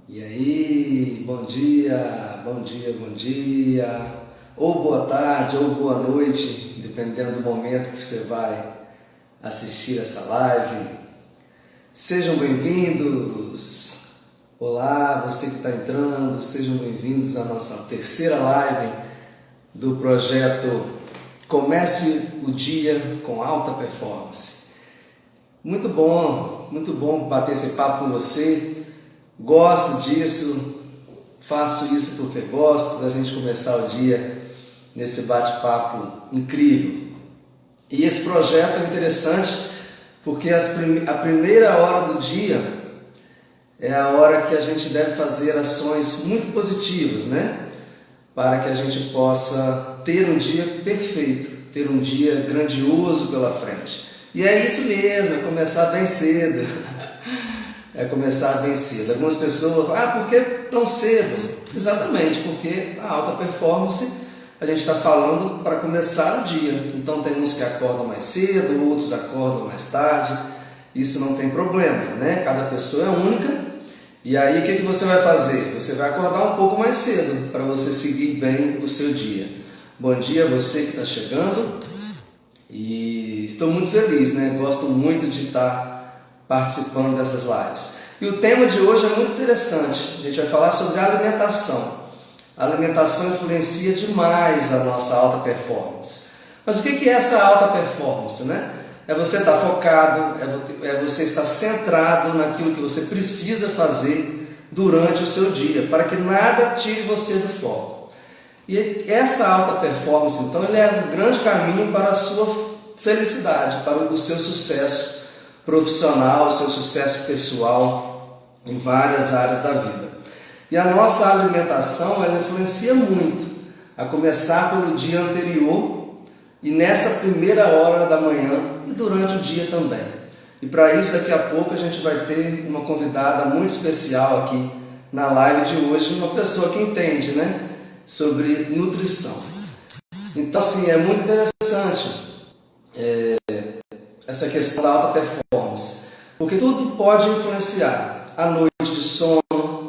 E aí, bom dia, bom dia, bom dia, ou boa tarde, ou boa noite, dependendo do momento que você vai assistir essa live. Sejam bem-vindos! Olá, você que está entrando, sejam bem-vindos à nossa terceira live do projeto Comece o Dia com Alta Performance. Muito bom bater esse papo com você. Gosto disso, faço isso porque gosto da gente começar o dia nesse bate-papo incrível. E esse projeto é interessante porque a primeira hora do dia é a hora que a gente deve fazer ações muito positivas, né? Para que a gente possa ter um dia perfeito, ter um dia grandioso pela frente. E é isso mesmo, é começar bem cedo. É começar bem cedo. Algumas pessoas falam, por que tão cedo? Exatamente, porque a alta performance a gente está falando para começar o dia. Então tem uns que acordam mais cedo, outros acordam mais tarde. Isso não tem problema, né? Cada pessoa é única. E aí o que você vai fazer? Você vai acordar um pouco mais cedo para você seguir bem o seu dia. Bom dia a você que está chegando. E estou muito feliz, né? Gosto muito de estar participando dessas lives. E o tema de hoje é muito interessante. A gente vai falar sobre alimentação. A alimentação influencia demais a nossa alta performance. Mas o que é essa alta performance, né? É você estar focado, é você estar centrado naquilo que você precisa fazer durante o seu dia, para que nada tire você do foco. E essa alta performance, então, ele é um grande caminho para a sua felicidade, para o seu sucesso profissional, o seu sucesso pessoal em várias áreas da vida. E a nossa alimentação, ela influencia muito, a começar pelo dia anterior e nessa primeira hora da manhã e durante o dia também. E para isso, daqui a pouco, a gente vai ter uma convidada muito especial aqui na live de hoje, uma pessoa que entende, né, sobre nutrição. Então, assim, é muito interessante essa questão da alta performance, porque tudo pode influenciar a noite de sono,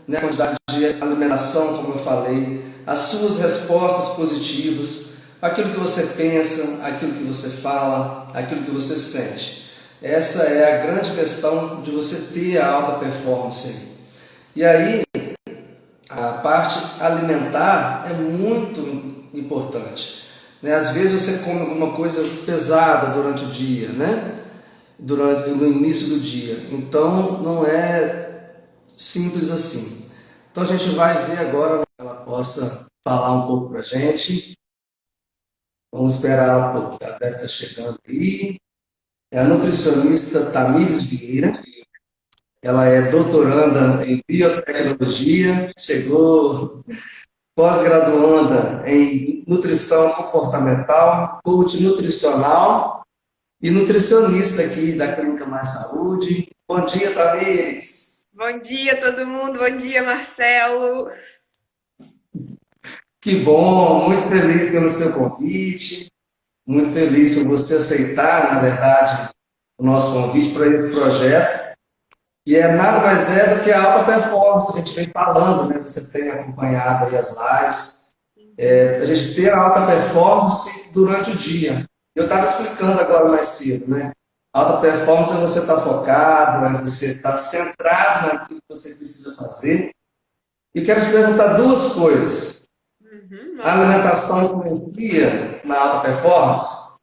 né, a quantidade de alimentação, como eu falei, as suas respostas positivas, aquilo que você pensa, aquilo que você fala, aquilo que você sente. Essa é a grande questão de você ter a alta performance. E aí, a parte alimentar é muito importante, né? Às vezes você come alguma coisa pesada durante o dia, né? No início do dia. Então não é simples assim. Então a gente vai ver agora que ela possa falar um pouco para a gente. Vamos esperar um pouco, ela deve estar chegando aí. É a nutricionista Tamires Vieira. Ela é doutoranda em biotecnologia, chegou pós-graduanda em nutrição comportamental, coach nutricional e nutricionista aqui da Clínica Mais Saúde. Bom dia, Tamires. Bom dia, todo mundo. Bom dia, Marcelo. Que bom, muito feliz pelo seu convite, muito feliz por você aceitar, na verdade, o nosso convite para esse projeto. E é nada mais é do que a alta performance, a gente vem falando, né? Você tem acompanhado aí as lives. A gente ter a alta performance durante o dia. Eu estava explicando agora mais cedo, né? Alta performance é você estar focado, é você estar centrado naquilo que você precisa fazer. E quero te perguntar duas coisas. A Vamos lá. alimentação influencia na alta performance?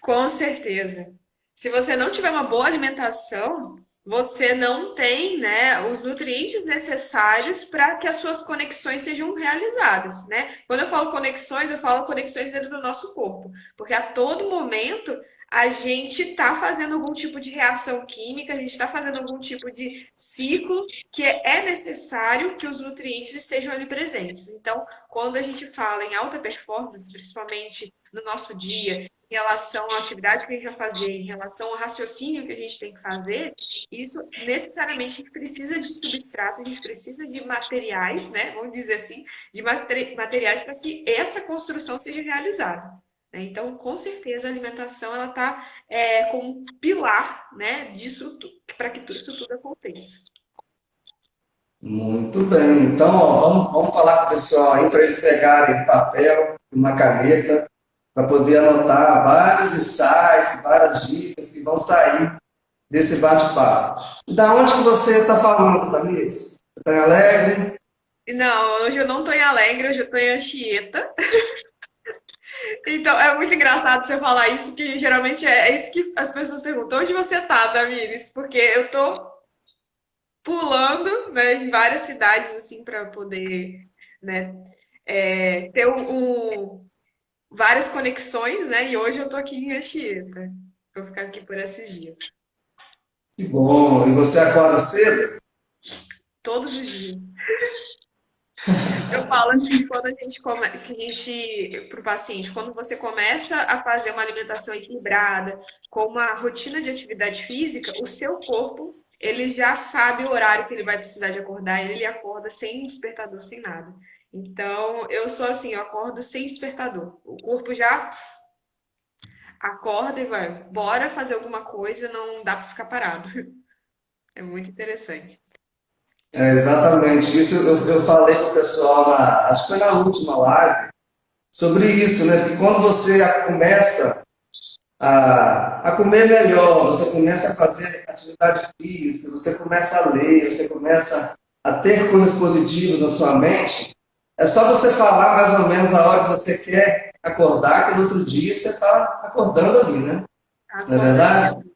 Com certeza. Se você não tiver uma boa alimentação, você não tem, né, os nutrientes necessários para que as suas conexões sejam realizadas, né? Quando eu falo conexões dentro do nosso corpo, porque a todo momento a gente está fazendo algum tipo de reação química, a gente está fazendo algum tipo de ciclo que é necessário que os nutrientes estejam ali presentes. Então, quando a gente fala em alta performance, principalmente no nosso dia, em relação à atividade que a gente vai fazer, em relação ao raciocínio que a gente tem que fazer, isso necessariamente a gente precisa de substrato, a gente precisa de materiais, né? Vamos dizer assim, de materiais para que essa construção seja realizada. Né? Então, com certeza, a alimentação ela está como um pilar, né, disso tudo, para que tudo isso tudo aconteça. Muito bem. Então, ó, vamos falar com o pessoal aí para eles pegarem papel e uma caneta para poder anotar vários insights, várias dicas que vão sair desse bate-papo. Da onde que você está falando, Tamires? Você está em Alegre? Não, hoje eu não tô em Alegre, hoje eu tô em Anchieta. Então, é muito engraçado você falar isso, que geralmente é isso que as pessoas perguntam. Onde você tá, Tamires? Porque eu tô pulando, né, em várias cidades, assim, para poder, né, ter várias conexões, né? E hoje eu tô aqui em Anchieta. Vou ficar aqui por esses dias. Que bom. E você acorda cedo? Todos os dias. Eu falo assim, quando a gente que a gente, para o paciente, quando você começa a fazer uma alimentação equilibrada, com uma rotina de atividade física, o seu corpo, ele já sabe o horário que ele vai precisar de acordar, ele acorda sem despertador, sem nada. Então, eu sou assim, eu acordo sem despertador. O corpo já acorda e vai, bora fazer alguma coisa, não dá para ficar parado. É muito interessante. É exatamente isso. Eu falei com o pessoal, acho que foi na última live, sobre isso, né? Que quando você começa a comer melhor, você começa a fazer atividade física, você começa a ler, você começa a ter coisas positivas na sua mente, é só você falar mais ou menos a hora que você quer acordar, que no outro dia você está acordando ali, né? Não é Acorda. verdade?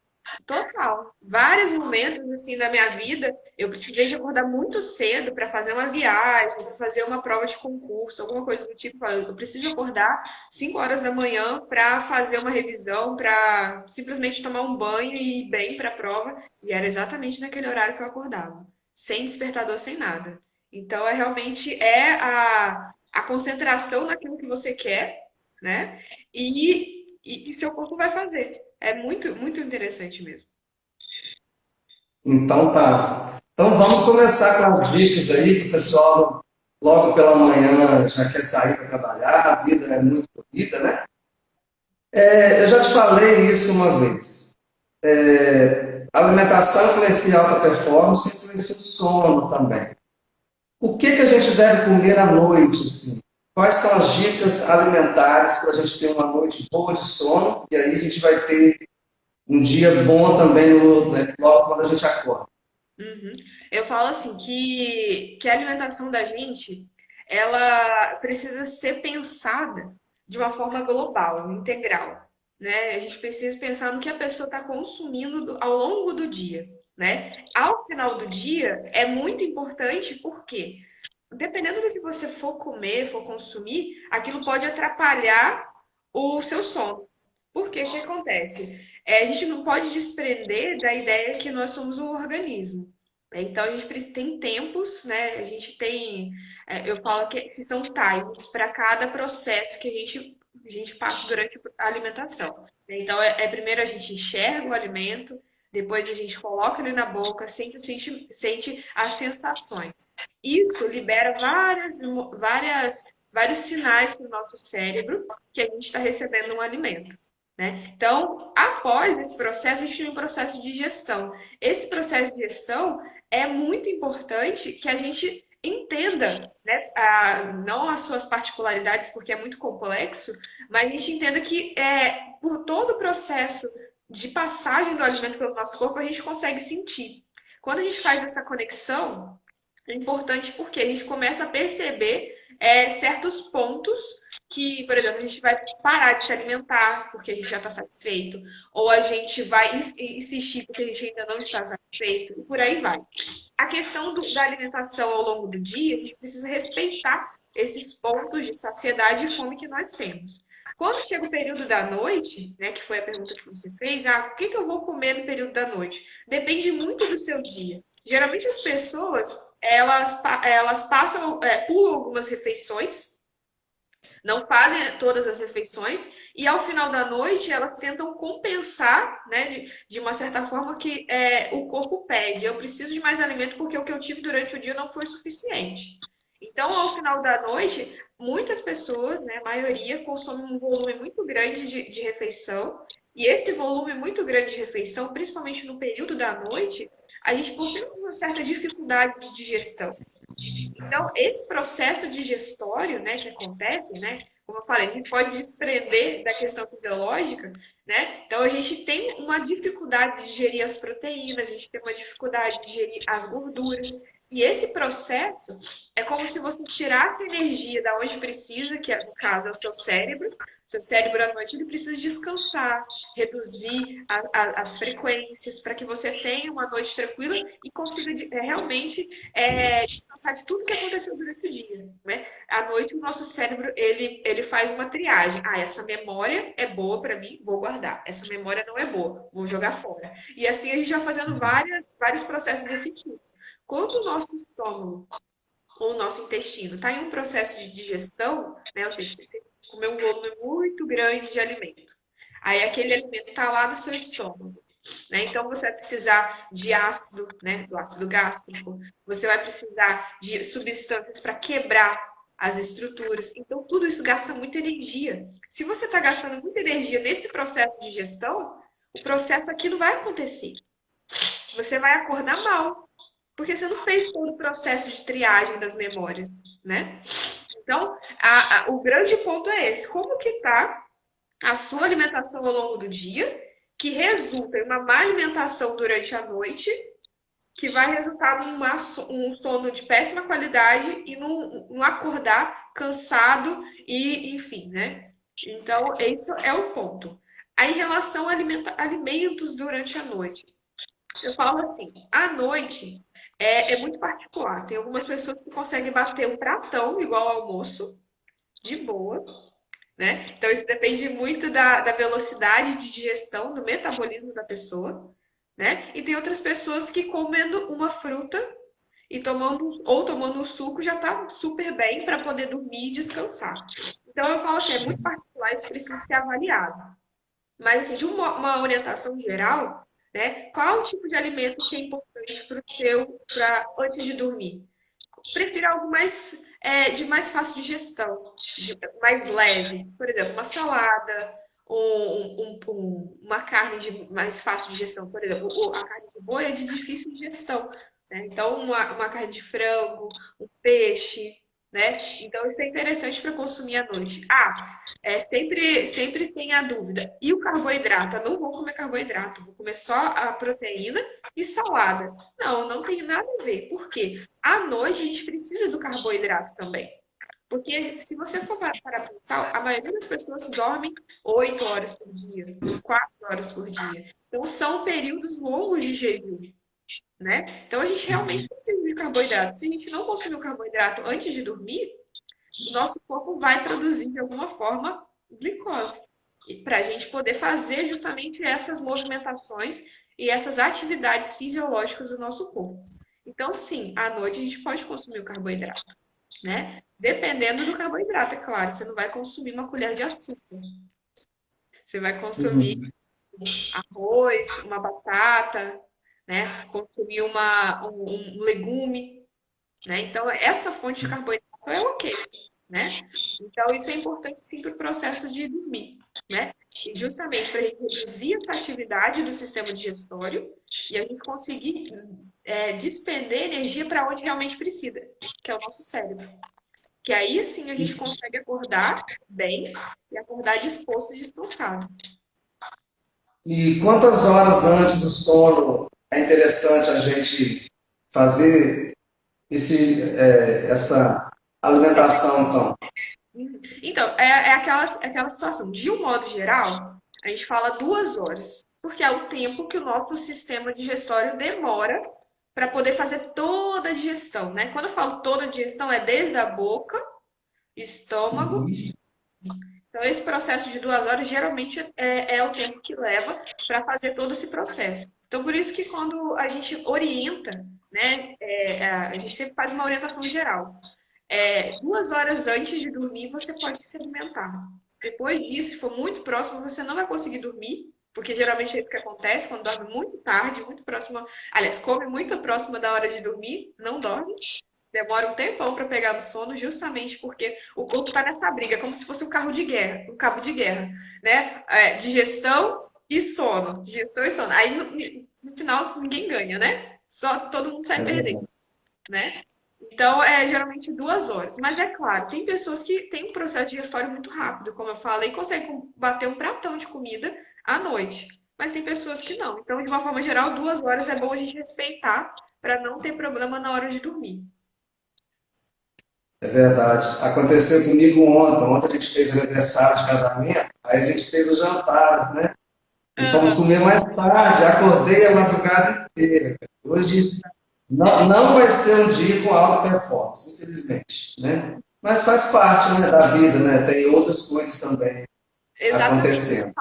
Total. Vários momentos assim da minha vida, eu precisei de acordar muito cedo para fazer uma viagem, para fazer uma prova de concurso, alguma coisa do tipo. Eu preciso acordar 5 horas da manhã para fazer uma revisão, para simplesmente tomar um banho e ir bem para a prova. E era exatamente naquele horário que eu acordava, sem despertador, sem nada. Então é realmente a concentração naquilo que você quer, né? E seu corpo vai fazer. É muito, muito interessante mesmo. Então tá. Então vamos começar com as dicas aí, que o pessoal logo pela manhã já quer sair para trabalhar, a vida é muito corrida, né? Eu já te falei isso uma vez. A alimentação influencia a alta performance, influencia o sono também. O que que a gente deve comer à noite, assim? Quais são as dicas alimentares para a gente ter uma noite boa de sono? E aí a gente vai ter um dia bom também né, logo quando a gente acorda. Uhum. Eu falo assim que a alimentação da gente, ela precisa ser pensada de uma forma global, integral, né? A gente precisa pensar no que a pessoa está consumindo ao longo do dia, né? Ao final do dia é muito importante porque dependendo do que você for comer, for consumir, aquilo pode atrapalhar o seu sono. Por quê? O que acontece? A gente não pode desprender da ideia que nós somos um organismo. Então, a gente tem tempos, né? A gente tem, eu falo que são times para cada processo que a gente passa durante a alimentação. Então, primeiro a gente enxerga o alimento, depois a gente coloca ele na boca, sente as sensações. Isso libera vários sinais para o nosso cérebro que a gente está recebendo um alimento. Né? Então, após esse processo, a gente tem um processo de gestão. Esse processo de gestão é muito importante que a gente entenda, né, não as suas particularidades, porque é muito complexo, mas a gente entenda que por todo o processo de passagem do alimento pelo nosso corpo, a gente consegue sentir. Quando a gente faz essa conexão, é importante porque a gente começa a perceber certos pontos que, por exemplo, a gente vai parar de se alimentar porque a gente já está satisfeito, ou a gente vai insistir porque a gente ainda não está satisfeito, e por aí vai. A questão da alimentação ao longo do dia, a gente precisa respeitar esses pontos de saciedade e fome que nós temos. Quando chega o período da noite, né, que foi a pergunta que você fez, o que eu vou comer no período da noite? Depende muito do seu dia. Geralmente as pessoas, elas passam, pulam algumas refeições, não fazem todas as refeições, e ao final da noite elas tentam compensar, né, de uma certa forma que o corpo pede. Eu preciso de mais alimento porque o que eu tive durante o dia não foi suficiente. Então, ao final da noite, muitas pessoas, né, a maioria, consomem um volume muito grande de refeição, e esse volume muito grande de refeição, principalmente no período da noite, a gente possui uma certa dificuldade de digestão. Então, esse processo digestório, né, que acontece, né, como eu falei, a gente pode desprender da questão fisiológica, né? Então, a gente tem uma dificuldade de digerir as proteínas, a gente tem uma dificuldade de digerir as gorduras. E esse processo é como se você tirasse energia da onde precisa, que no caso é o seu cérebro. Seu cérebro à noite ele precisa descansar, reduzir as frequências para que você tenha uma noite tranquila e consiga realmente descansar de tudo que aconteceu durante o dia, né? À noite, o nosso cérebro, ele faz uma triagem. Ah, essa memória é boa para mim, vou guardar. Essa memória não é boa, vou jogar fora. E assim a gente vai fazendo vários processos desse tipo. Quando o nosso estômago ou o nosso intestino está em um processo de digestão, né? Ou seja, você comeu um volume muito grande de alimento. Aí aquele alimento está lá no seu estômago. Né? Então você vai precisar de ácido, né? Do ácido gástrico, você vai precisar de substâncias para quebrar as estruturas. Então tudo isso gasta muita energia. Se você está gastando muita energia nesse processo de digestão, o processo aqui não vai acontecer. Você vai acordar mal, porque você não fez todo o processo de triagem das memórias, né? Então, o grande ponto é esse. Como que está a sua alimentação ao longo do dia, que resulta em uma má alimentação durante a noite, que vai resultar um sono de péssima qualidade e num acordar cansado e, enfim, né? Então, isso é o ponto. Aí, em relação a alimentos durante a noite, eu falo assim, à noite é muito particular. Tem algumas pessoas que conseguem bater um pratão igual ao almoço, de boa, né? Então, isso depende muito da velocidade de digestão, do metabolismo da pessoa, né? E tem outras pessoas que comendo uma fruta e tomando um suco já tá super bem para poder dormir e descansar. Então, eu falo assim, é muito particular, isso precisa ser avaliado. Mas, assim, de uma orientação geral, né? Qual o tipo de alimento que é importante para antes de dormir? Prefiro algo de mais fácil digestão, mais leve. Por exemplo, uma salada, uma carne de mais fácil digestão. Por exemplo, a carne de boi é de difícil digestão, né? Então, uma carne de frango, um peixe, né? Então, isso é interessante para consumir à noite. Sempre tem a dúvida. E o carboidrato? Eu não vou comer carboidrato, vou comer só a proteína e salada. Não, não tem nada a ver. Por quê? À noite a gente precisa do carboidrato também. Porque se você for para pensar, a maioria das pessoas dormem 8 horas por dia, 4 horas por dia. Então são períodos longos de jejum, né? Então a gente realmente precisa de carboidrato. Se a gente não consumir o carboidrato antes de dormir, o nosso corpo vai produzir de alguma forma glicose. Para a gente poder fazer justamente essas movimentações e essas atividades fisiológicas do nosso corpo. Então, sim, à noite a gente pode consumir o carboidrato, né? Dependendo do carboidrato, é claro. Você não vai consumir uma colher de açúcar. Você vai consumir arroz, uma batata, né? Consumir um legume, né? Então, essa fonte de carboidrato é ok, né? Então, isso é importante sim para o processo de dormir, né? E justamente para a gente reduzir essa atividade do sistema digestório e a gente conseguir despender energia para onde realmente precisa, que é o nosso cérebro. Que aí sim a gente consegue acordar bem e acordar disposto e descansado. E quantas horas antes do sono é interessante a gente fazer essa alimentação, então? Então, é aquela situação. De um modo geral, a gente fala 2 horas, porque é o tempo que o nosso sistema digestório demora para poder fazer toda a digestão, né? Quando eu falo toda a digestão, é desde a boca, estômago. Então, esse processo de 2 horas geralmente é o tempo que leva para fazer todo esse processo. Então, por isso que quando a gente orienta, né, a gente sempre faz uma orientação geral. 2 horas antes de dormir, você pode se alimentar. Depois disso, se for muito próximo, você não vai conseguir dormir, porque geralmente é isso que acontece quando dorme muito tarde, muito próximo. Aliás, come muito próximo da hora de dormir, não dorme. Demora um tempão para pegar no sono, justamente porque o corpo está nessa briga, como se fosse um carro de guerra, um cabo de guerra, né? Digestão e sono, digestão e sono. Aí no final ninguém ganha, né? só todo mundo sai É perdendo, verdade. né? Então, é geralmente 2 horas. Mas é claro, tem pessoas que têm um processo digestório muito rápido, como eu falei, e conseguem bater um pratão de comida à noite. Mas tem pessoas que não. Então, de uma forma geral, 2 horas é bom a gente respeitar para não ter problema na hora de dormir. É verdade. Aconteceu comigo ontem. Ontem a gente fez aniversário de casamento, aí a gente fez os jantares, né? E fomos Aham. comer mais tarde. Acordei a madrugada inteira. Hoje não vai ser um dia com alta performance, infelizmente, né? Mas faz parte, né, da vida, né? Tem outras coisas também Exatamente. acontecendo.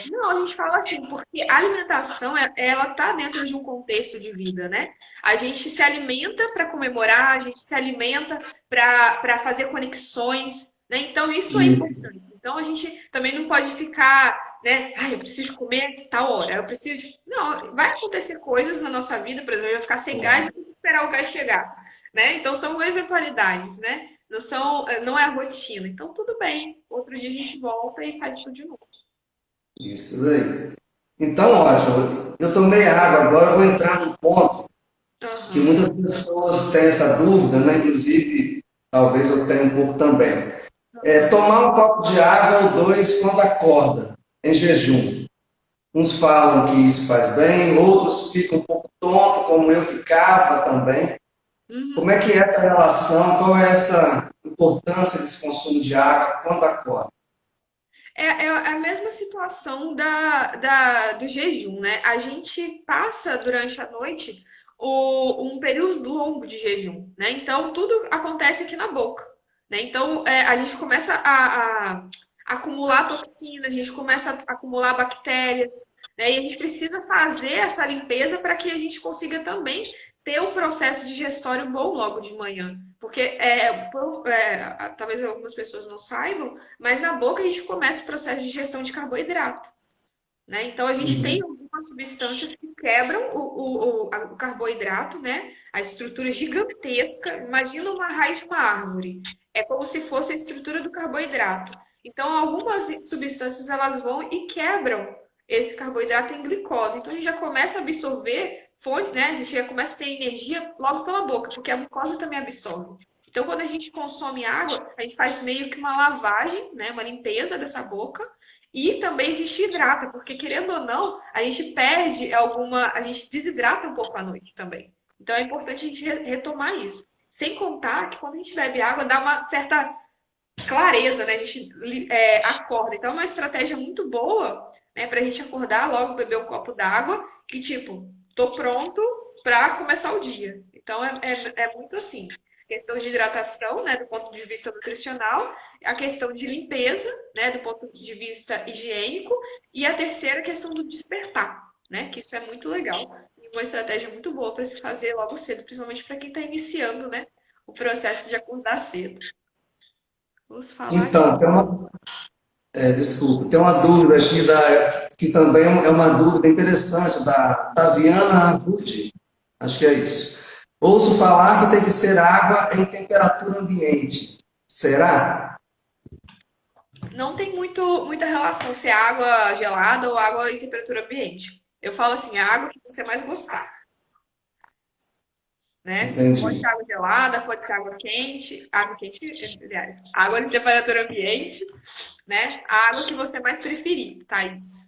Não, a gente fala assim, porque a alimentação, ela tá dentro de um contexto de vida, né? A gente se alimenta para comemorar, a gente se alimenta para fazer conexões, né? Então, isso é E, importante. Então, a gente também não pode ficar, né? Ai, eu preciso comer tal hora, eu preciso. Não, vai acontecer coisas na nossa vida, por exemplo, eu vou ficar sem gás e vou esperar o gás chegar, né? Então, são eventualidades, né? Não é a rotina. Então, tudo bem. Outro dia a gente volta e faz tudo de novo. isso aí. Então, ótimo. Eu tomei água agora, eu vou entrar num ponto que Aham. muitas pessoas têm essa dúvida, né? Inclusive, talvez eu tenha um pouco também. É Aham. tomar um copo de água ou dois quando acorda, em jejum. Uns falam que isso faz bem, outros ficam um pouco tonto, como eu ficava também. Como Uhum. é que é essa relação? Qual é essa importância desse consumo de água quando acorda? É a mesma situação do jejum, né? A gente passa durante a noite um período longo de jejum, né? Então, tudo acontece aqui na boca, né? Então, a gente começa a acumular toxinas, a gente começa a acumular bactérias, né? E a gente precisa fazer essa limpeza para que a gente consiga também ter um processo digestório bom logo de manhã. Porque talvez algumas pessoas não saibam, mas na boca a gente começa o processo de digestão de carboidrato, né? Então a gente tem Uhum. algumas substâncias que quebram o carboidrato, né? A estrutura gigantesca. Imagina uma raiz de uma árvore. É como se fosse a estrutura do carboidrato. Então algumas substâncias elas vão e quebram esse carboidrato em glicose. Então a gente já começa a absorver fonte, né? A gente já começa a ter energia logo pela boca, porque a mucosa também absorve. Então, quando a gente consome água, a gente faz meio que uma lavagem, né, uma limpeza dessa boca, e também a gente hidrata, porque querendo ou não, a gente perde a gente desidrata um pouco à noite também. Então é importante a gente retomar isso. Sem contar que quando a gente bebe água, dá uma certa clareza, né? A gente acorda. Então é uma estratégia muito boa, né, pra gente acordar logo, beber um copo d'água e tipo, tô pronto para começar o dia. Então é muito assim. Questão de hidratação, né, do ponto de vista nutricional, a questão de limpeza, né, do ponto de vista higiênico, e a terceira questão do despertar, né, que isso é muito legal e uma estratégia muito boa para se fazer logo cedo, principalmente para quem está iniciando, né, o processo de acordar cedo. Vamos falar Então, desculpa, tem uma dúvida aqui que também é uma dúvida interessante da Taviana Rude, acho que é isso. Ouço falar que tem que ser água em temperatura ambiente. Será? não tem muita relação se é água gelada ou água em temperatura ambiente. Eu falo assim, a água que você mais gostar, né? Pode Entendi. ser água gelada, pode ser água quente, aliás, água em temperatura ambiente, né? A água que você mais preferir, Thaís.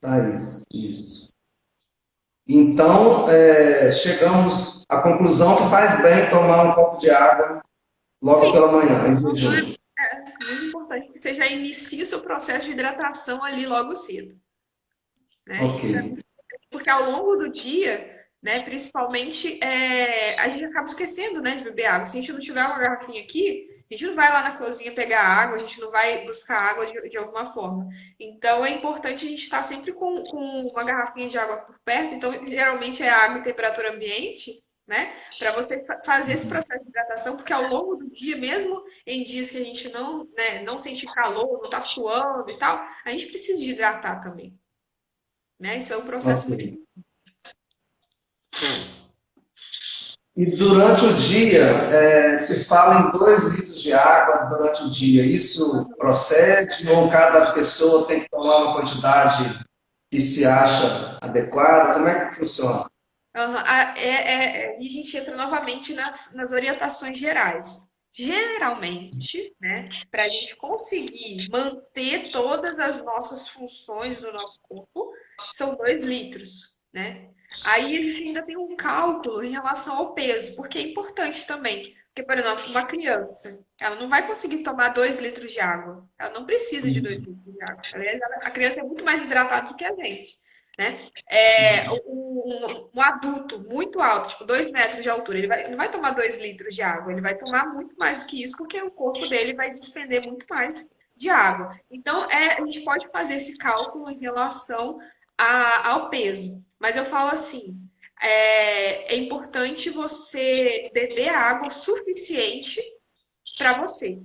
Thaís, isso. Então, chegamos à conclusão que faz bem tomar um copo de água logo Sim, pela manhã, em jejum. muito importante que você já inicie o seu processo de hidratação ali logo cedo, né? Ok. Isso é porque ao longo do dia, né, principalmente, a gente acaba esquecendo, né, de beber água. Se a gente não tiver uma garrafinha aqui, a gente não vai lá na cozinha pegar água, a gente não vai buscar água de alguma forma. Então é importante a gente estar sempre com uma garrafinha de água por perto. Então, geralmente é água em temperatura ambiente, né? Para você fazer esse processo de hidratação, porque ao longo do dia, mesmo em dias que a gente não, né, não sente calor, não tá suando e tal, a gente precisa de hidratar também, né? Isso é um processo muito. Ok. E durante o dia, se fala em 2 litros de água durante o dia. Isso procede ou cada pessoa tem que tomar uma quantidade que se acha adequada? Como é que funciona? Aham. E a gente entra novamente nas orientações gerais. Geralmente, né, para a gente conseguir manter todas as nossas funções do nosso corpo, são 2 litros, né? Aí a gente ainda tem um cálculo em relação ao peso, porque é importante também. Porque, por exemplo, uma criança, ela não vai conseguir tomar 2 litros de água. Ela não precisa de 2 litros de água. Aliás, a criança é muito mais hidratada do que a gente, né? Um adulto muito alto, tipo 2 metros de altura, não vai tomar 2 litros de água, ele vai tomar muito mais do que isso, porque o corpo dele vai despender muito mais de água. Então, a gente pode fazer esse cálculo em relação ao peso. Mas eu falo assim, é importante você beber água o suficiente para você.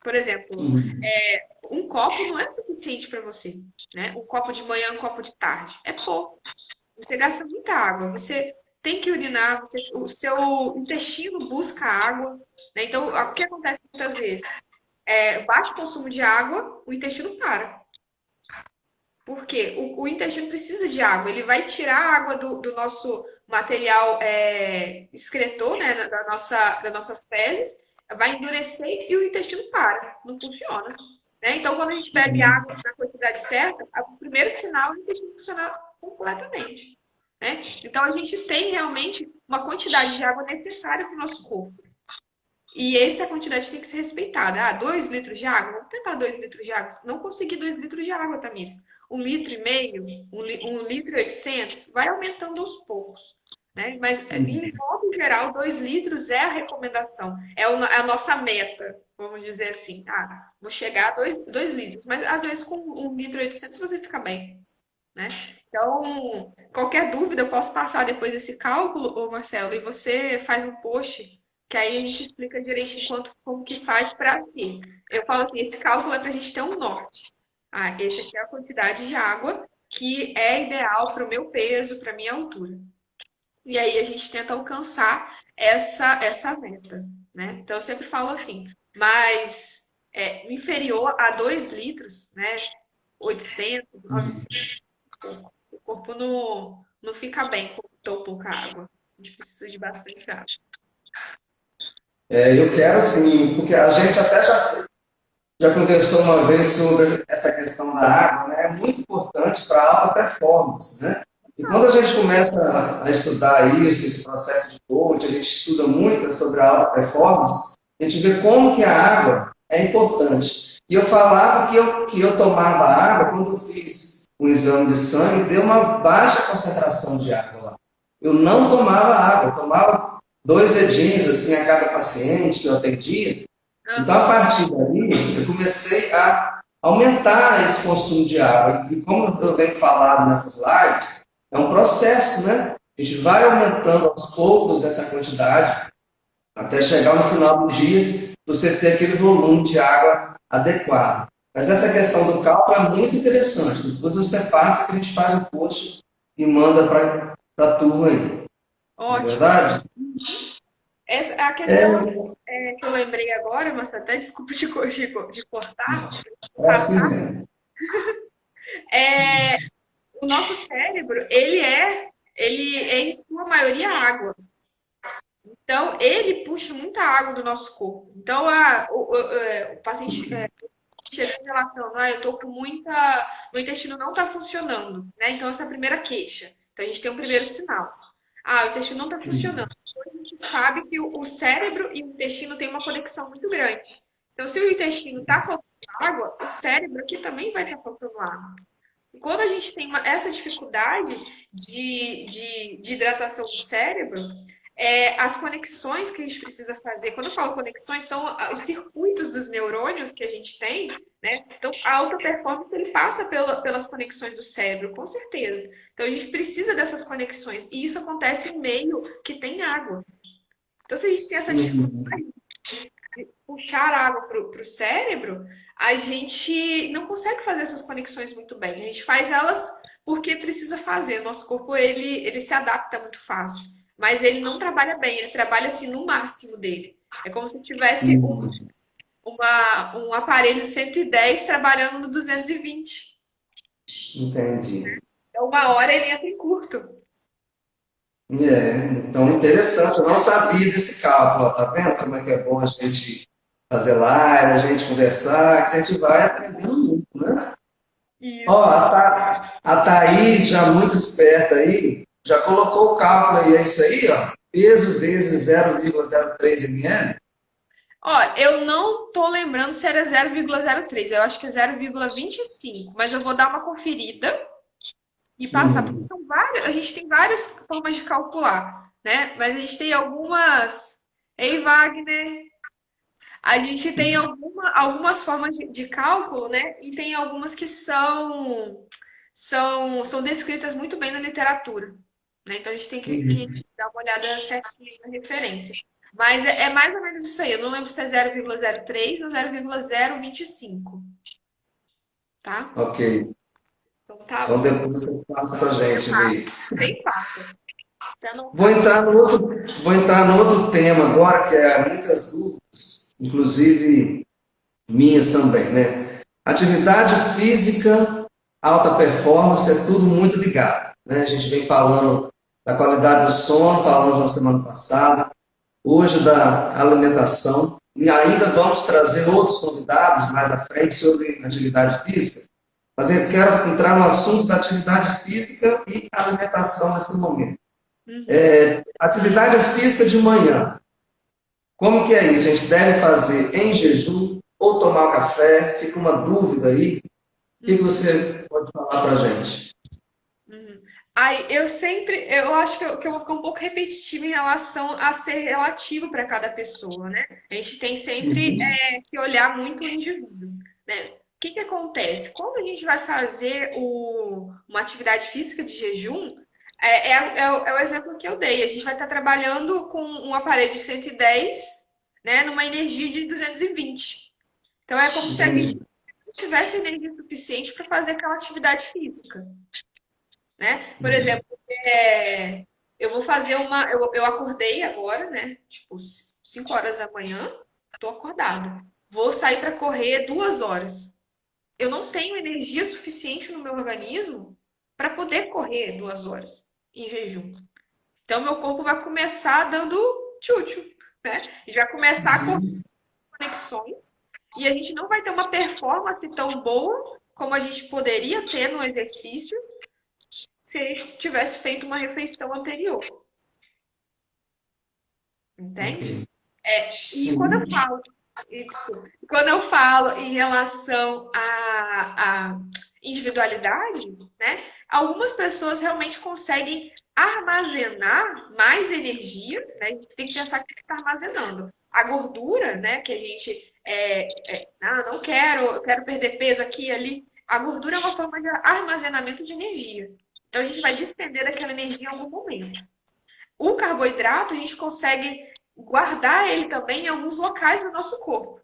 Por exemplo, Uhum. um copo não é suficiente para você, né? Um copo de manhã, um copo de tarde. É pouco. Você gasta muita água, você tem que urinar, o seu intestino busca água, né? Então, o que acontece muitas vezes? Baixo consumo de água, o intestino para. Por quê? O intestino precisa de água, ele vai tirar a água do nosso material excretor, né? Das nossas fezes, vai endurecer e o intestino para, não funciona. Né? Então, quando a gente bebe água na quantidade certa, o primeiro sinal é o intestino funcionar completamente. Né? Então, a gente tem realmente uma quantidade de água necessária para o nosso corpo. E essa quantidade tem que ser respeitada. 2 litros de água? Vamos tentar 2 litros de água. Não consegui 2 litros de água, Tamir. 1,5 litro, 1,8 litro, vai aumentando aos poucos. Né? Mas, em modo geral, 2 litros é a recomendação. É a nossa meta, vamos dizer assim. Vou chegar a 2 litros. Mas, às vezes, com 1,8 litro você fica bem. Né? Então, qualquer dúvida, eu posso passar depois esse cálculo, ô Marcelo, e você faz um post, que aí a gente explica direitinho como que faz para quê. Eu falo assim, esse cálculo é para a gente ter um norte. Esse aqui é a quantidade de água que é ideal para o meu peso, para a minha altura. E aí a gente tenta alcançar essa meta, né? Então eu sempre falo assim, mas inferior a 2 litros, né? 800, 900, o corpo não fica bem com tão pouca água. A gente precisa de bastante água. Eu quero sim, porque a gente até já conversou uma vez sobre essa questão da água, né? É muito importante para a alta performance, né? E quando a gente começa a estudar isso, esse processo de coach, a gente estuda muito sobre a alta performance, a gente vê como que a água é importante. E eu falava que eu tomava água, quando eu fiz um exame de sangue, deu uma baixa concentração de água lá. Eu não tomava água, eu tomava 2 dedinhos assim a cada paciente que eu atendia. Então, a Aham. partir daí, eu comecei a aumentar esse consumo de água. E como eu venho falado nessas lives, é um processo, né? A gente vai aumentando aos poucos essa quantidade, até chegar no final do dia, você ter aquele volume de água adequado. Mas essa questão do cálculo é muito interessante. Depois você passa que a gente faz o post e manda para a turma aí. Não é Ótimo. verdade? A questão que eu lembrei agora, mas até desculpa de cortar, É assim mesmo. é o nosso cérebro, ele é em sua maioria água. Então, ele puxa muita água do nosso corpo. Então, o paciente chega relatando, eu tô com muita. Meu intestino não tá funcionando, né? Então, essa é a primeira queixa. Então, a gente tem um primeiro sinal. O intestino não tá funcionando. Então, a gente sabe que o cérebro e o intestino têm uma conexão muito grande. Então, se o intestino tá faltando água, o cérebro aqui também vai estar faltando água. E quando a gente tem essa dificuldade de hidratação do cérebro, as conexões que a gente precisa fazer, quando eu falo conexões, são os circuitos dos neurônios que a gente tem, né? Então, a alta performance ele passa pelas conexões do cérebro, com certeza. Então, a gente precisa dessas conexões. E isso acontece em meio que tem água. Então, se a gente tem essa dificuldade de puxar água para o cérebro, a gente não consegue fazer essas conexões muito bem. A gente faz elas porque precisa fazer. Nosso corpo ele se adapta muito fácil, mas ele não trabalha bem. Ele trabalha assim no máximo dele. É como se tivesse um aparelho 110 trabalhando no 220. Entendi. Então, uma hora ele entra em curto. Então interessante, eu não sabia desse cálculo, ó, tá vendo como é que é bom a gente fazer live, a gente conversar, que a gente vai aprendendo muito, né? Ó, Isso. A Thaís, já muito esperta aí, já colocou o cálculo aí, é isso aí, ó, peso vezes 0,03 ml. Ó, eu não tô lembrando se era 0,03, eu acho que é 0,25, mas eu vou dar uma conferida e passar, porque Hum, são várias, a gente tem várias formas de calcular, né? Mas a gente tem algumas. Ei, Wagner, a gente tem algumas formas de cálculo, né? E tem algumas que são descritas muito bem na literatura, né? Então a gente tem que hum, dar uma olhada certinha aí na referência. Mas é mais ou menos isso aí. Eu não lembro se é 0,03 ou 0,025, tá? ok. Então tá Então bom. depois você passa pra gente ver. Bem fácil. Tá Vou anotado. entrar no outro, vou entrar no outro tema agora, que é muitas dúvidas, inclusive minhas também, né? Atividade física, alta performance, é tudo muito ligado, né? A gente vem falando da qualidade do sono, falando na semana passada, hoje da alimentação, e ainda vamos trazer outros convidados mais à frente sobre atividade física, mas eu quero entrar no assunto da atividade física e alimentação nesse momento. Uhum. Atividade física de manhã. Como que é isso? A gente deve fazer em jejum ou tomar café? Fica uma dúvida aí. O que Uhum. você pode falar para a gente? Uhum. Ai, eu acho que eu vou ficar um pouco repetitiva em relação a ser relativo para cada pessoa, né? A gente tem sempre que olhar muito o indivíduo, né? O que que acontece? Quando a gente vai fazer uma atividade física de jejum, é o exemplo que eu dei. A gente vai estar trabalhando com um aparelho de 110, né, numa energia de 220. Então é como se a gente Entendi. não tivesse energia suficiente para fazer aquela atividade física, né? Por exemplo, eu vou fazer eu acordei agora, né? Tipo, 5 horas da manhã, tô acordada. Vou sair para correr 2 horas. Eu não tenho energia suficiente no meu organismo para poder correr 2 horas em jejum. Então, meu corpo vai começar dando tchutchu, né? E vai começar a correr conexões e a gente não vai ter uma performance tão boa como a gente poderia ter no exercício se a gente tivesse feito uma refeição anterior, entende? Ok. E quando eu Sim. falo isso, quando eu falo em relação à individualidade, né? Algumas pessoas realmente conseguem armazenar mais energia, né? A gente tem que pensar que está armazenando. A gordura, né? Que a gente não quero, eu quero perder peso aqui e ali. A gordura é uma forma de armazenamento de energia. Então a gente vai despender daquela energia em algum momento. O carboidrato, a gente consegue guardar ele também em alguns locais do nosso corpo,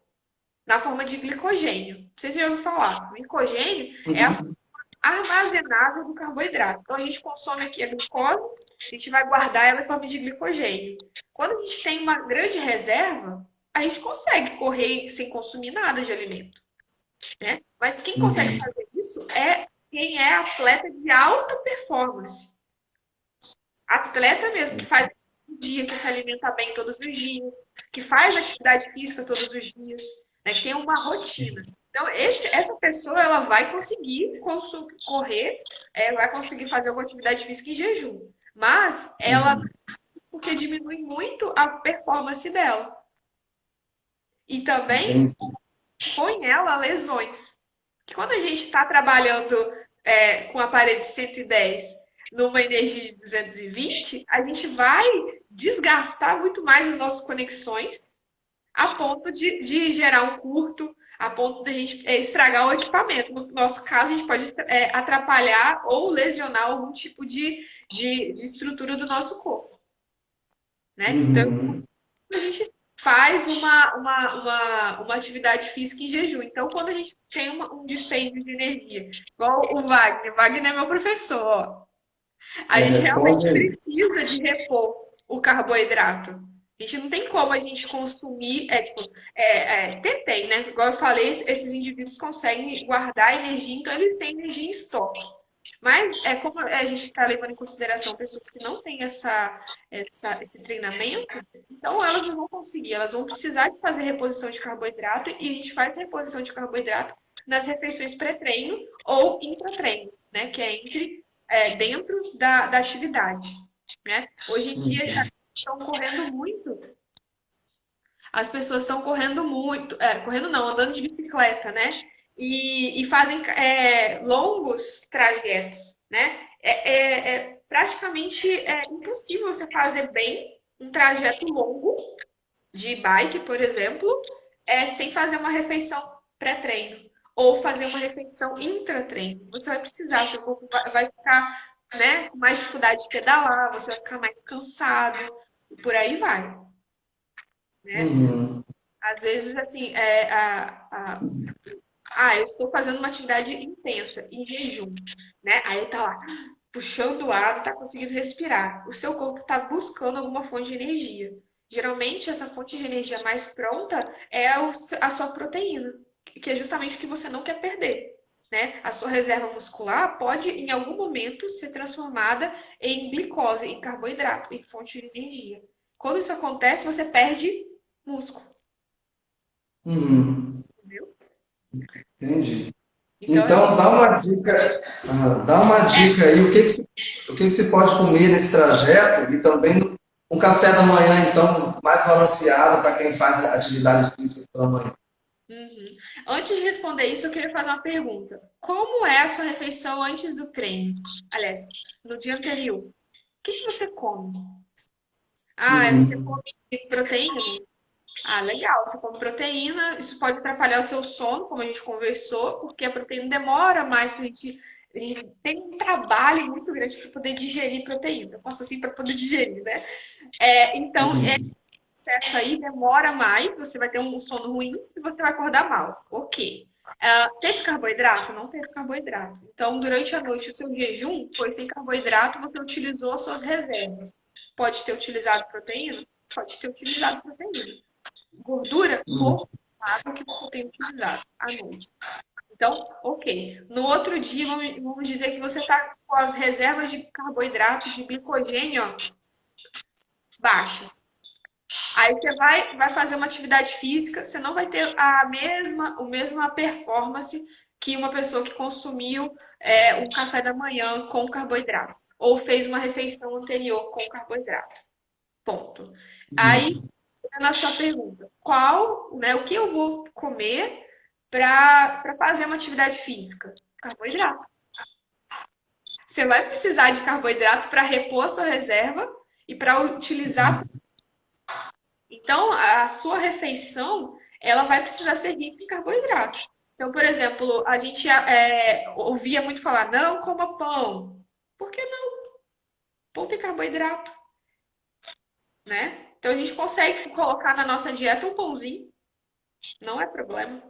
na forma de glicogênio. Não sei se você já ouviu falar. O glicogênio é a forma Uhum. armazenável do carboidrato. Então, a gente consome aqui a glicose, a gente vai guardar ela em forma de glicogênio. Quando a gente tem uma grande reserva, a gente consegue correr sem consumir nada de alimento, né? Mas quem consegue Uhum. fazer isso é quem é atleta de alta performance. Atleta mesmo, que faz o dia, que se alimenta bem todos os dias, que faz atividade física todos os dias, né? Que tem uma rotina. Então, essa pessoa ela vai conseguir correr, vai conseguir fazer alguma atividade física em jejum. Mas ela, Uhum. porque diminui muito a performance dela. E também Entendi. põe nela lesões. Que quando a gente está trabalhando com aparelho de 110 numa energia de 220, a gente vai desgastar muito mais as nossas conexões a ponto de gerar um curto, a ponto de a gente estragar o equipamento. No nosso caso, a gente pode atrapalhar ou lesionar algum tipo de estrutura do nosso corpo, né? Então, Uhum. a gente faz uma atividade física em jejum. Então, quando a gente tem um dispêndio de energia, igual o Wagner é meu professor, ó, a gente Responde realmente aí. precisa de repor o carboidrato. A gente não tem como a gente consumir, né? Igual eu falei, esses indivíduos conseguem guardar energia, então eles têm energia em estoque. Mas é como a gente está levando em consideração pessoas que não têm esse treinamento, então elas não vão conseguir, elas vão precisar de fazer reposição de carboidrato e a gente faz reposição de carboidrato nas refeições pré-treino ou intra-treino, né? Que é dentro da atividade, né? Hoje em dia estão correndo muito, as pessoas estão correndo muito, correndo não, andando de bicicleta, né? E fazem longos trajetos, né? É praticamente impossível você fazer bem um trajeto longo de bike, por exemplo, sem fazer uma refeição pré-treino ou fazer uma refeição intra-treino. Você vai precisar, seu corpo vai ficar, né, com mais dificuldade de pedalar, você vai ficar mais cansado e por aí vai, né? Uhum. Às vezes, assim, eu estou fazendo uma atividade intensa, em jejum, né? Aí tá lá, puxando o ar, não tá conseguindo respirar. O seu corpo está buscando alguma fonte de energia. Geralmente, essa fonte de energia mais pronta é a sua proteína, que é justamente o que você não quer perder, né? A sua reserva muscular pode, em algum momento, ser transformada em glicose, em carboidrato, em fonte de energia. Quando isso acontece, você perde músculo, Uhum. entendeu? Entendi. Então, Então, dá uma dica aí, o que que se pode comer nesse trajeto e também um café da manhã, então, mais balanceado para quem faz atividade física pela manhã. uhum. Antes de responder isso, eu queria fazer uma pergunta. Como é a sua refeição antes do treino? Aliás, no dia anterior. O que você come? Você Uhum. come proteína? Legal, você come proteína. Isso pode atrapalhar o seu sono, como a gente conversou, porque a proteína demora mais pra gente. A gente tem um trabalho muito grande para poder digerir proteína. Eu faço assim para poder digerir, né? Então, Uhum. excesso aí demora mais, você vai ter um sono ruim e você vai acordar mal. Ok. Teve carboidrato? Não teve carboidrato. Então, durante a noite, o seu jejum foi sem carboidrato, você utilizou as suas reservas. Pode ter utilizado proteína? Pode ter utilizado proteína. Gordura? Uhum. Pouco provável que você tenha utilizado à noite. Então, ok. No outro dia, vamos dizer que você está com as reservas de carboidrato, de glicogênio, ó, baixas. Aí você vai fazer uma atividade física, você não vai ter a mesma performance que uma pessoa que consumiu o café da manhã com carboidrato, ou fez uma refeição anterior com carboidrato. Ponto. Aí, na sua pergunta, o que eu vou comer para fazer uma atividade física? Carboidrato. Você vai precisar de carboidrato para repor a sua reserva e para utilizar. Então, a sua refeição, ela vai precisar ser rica em carboidrato. Então, por exemplo, a gente ouvia muito falar, não coma pão. Por que não? Pão tem carboidrato, né? Então, a gente consegue colocar na nossa dieta um pãozinho, não é problema,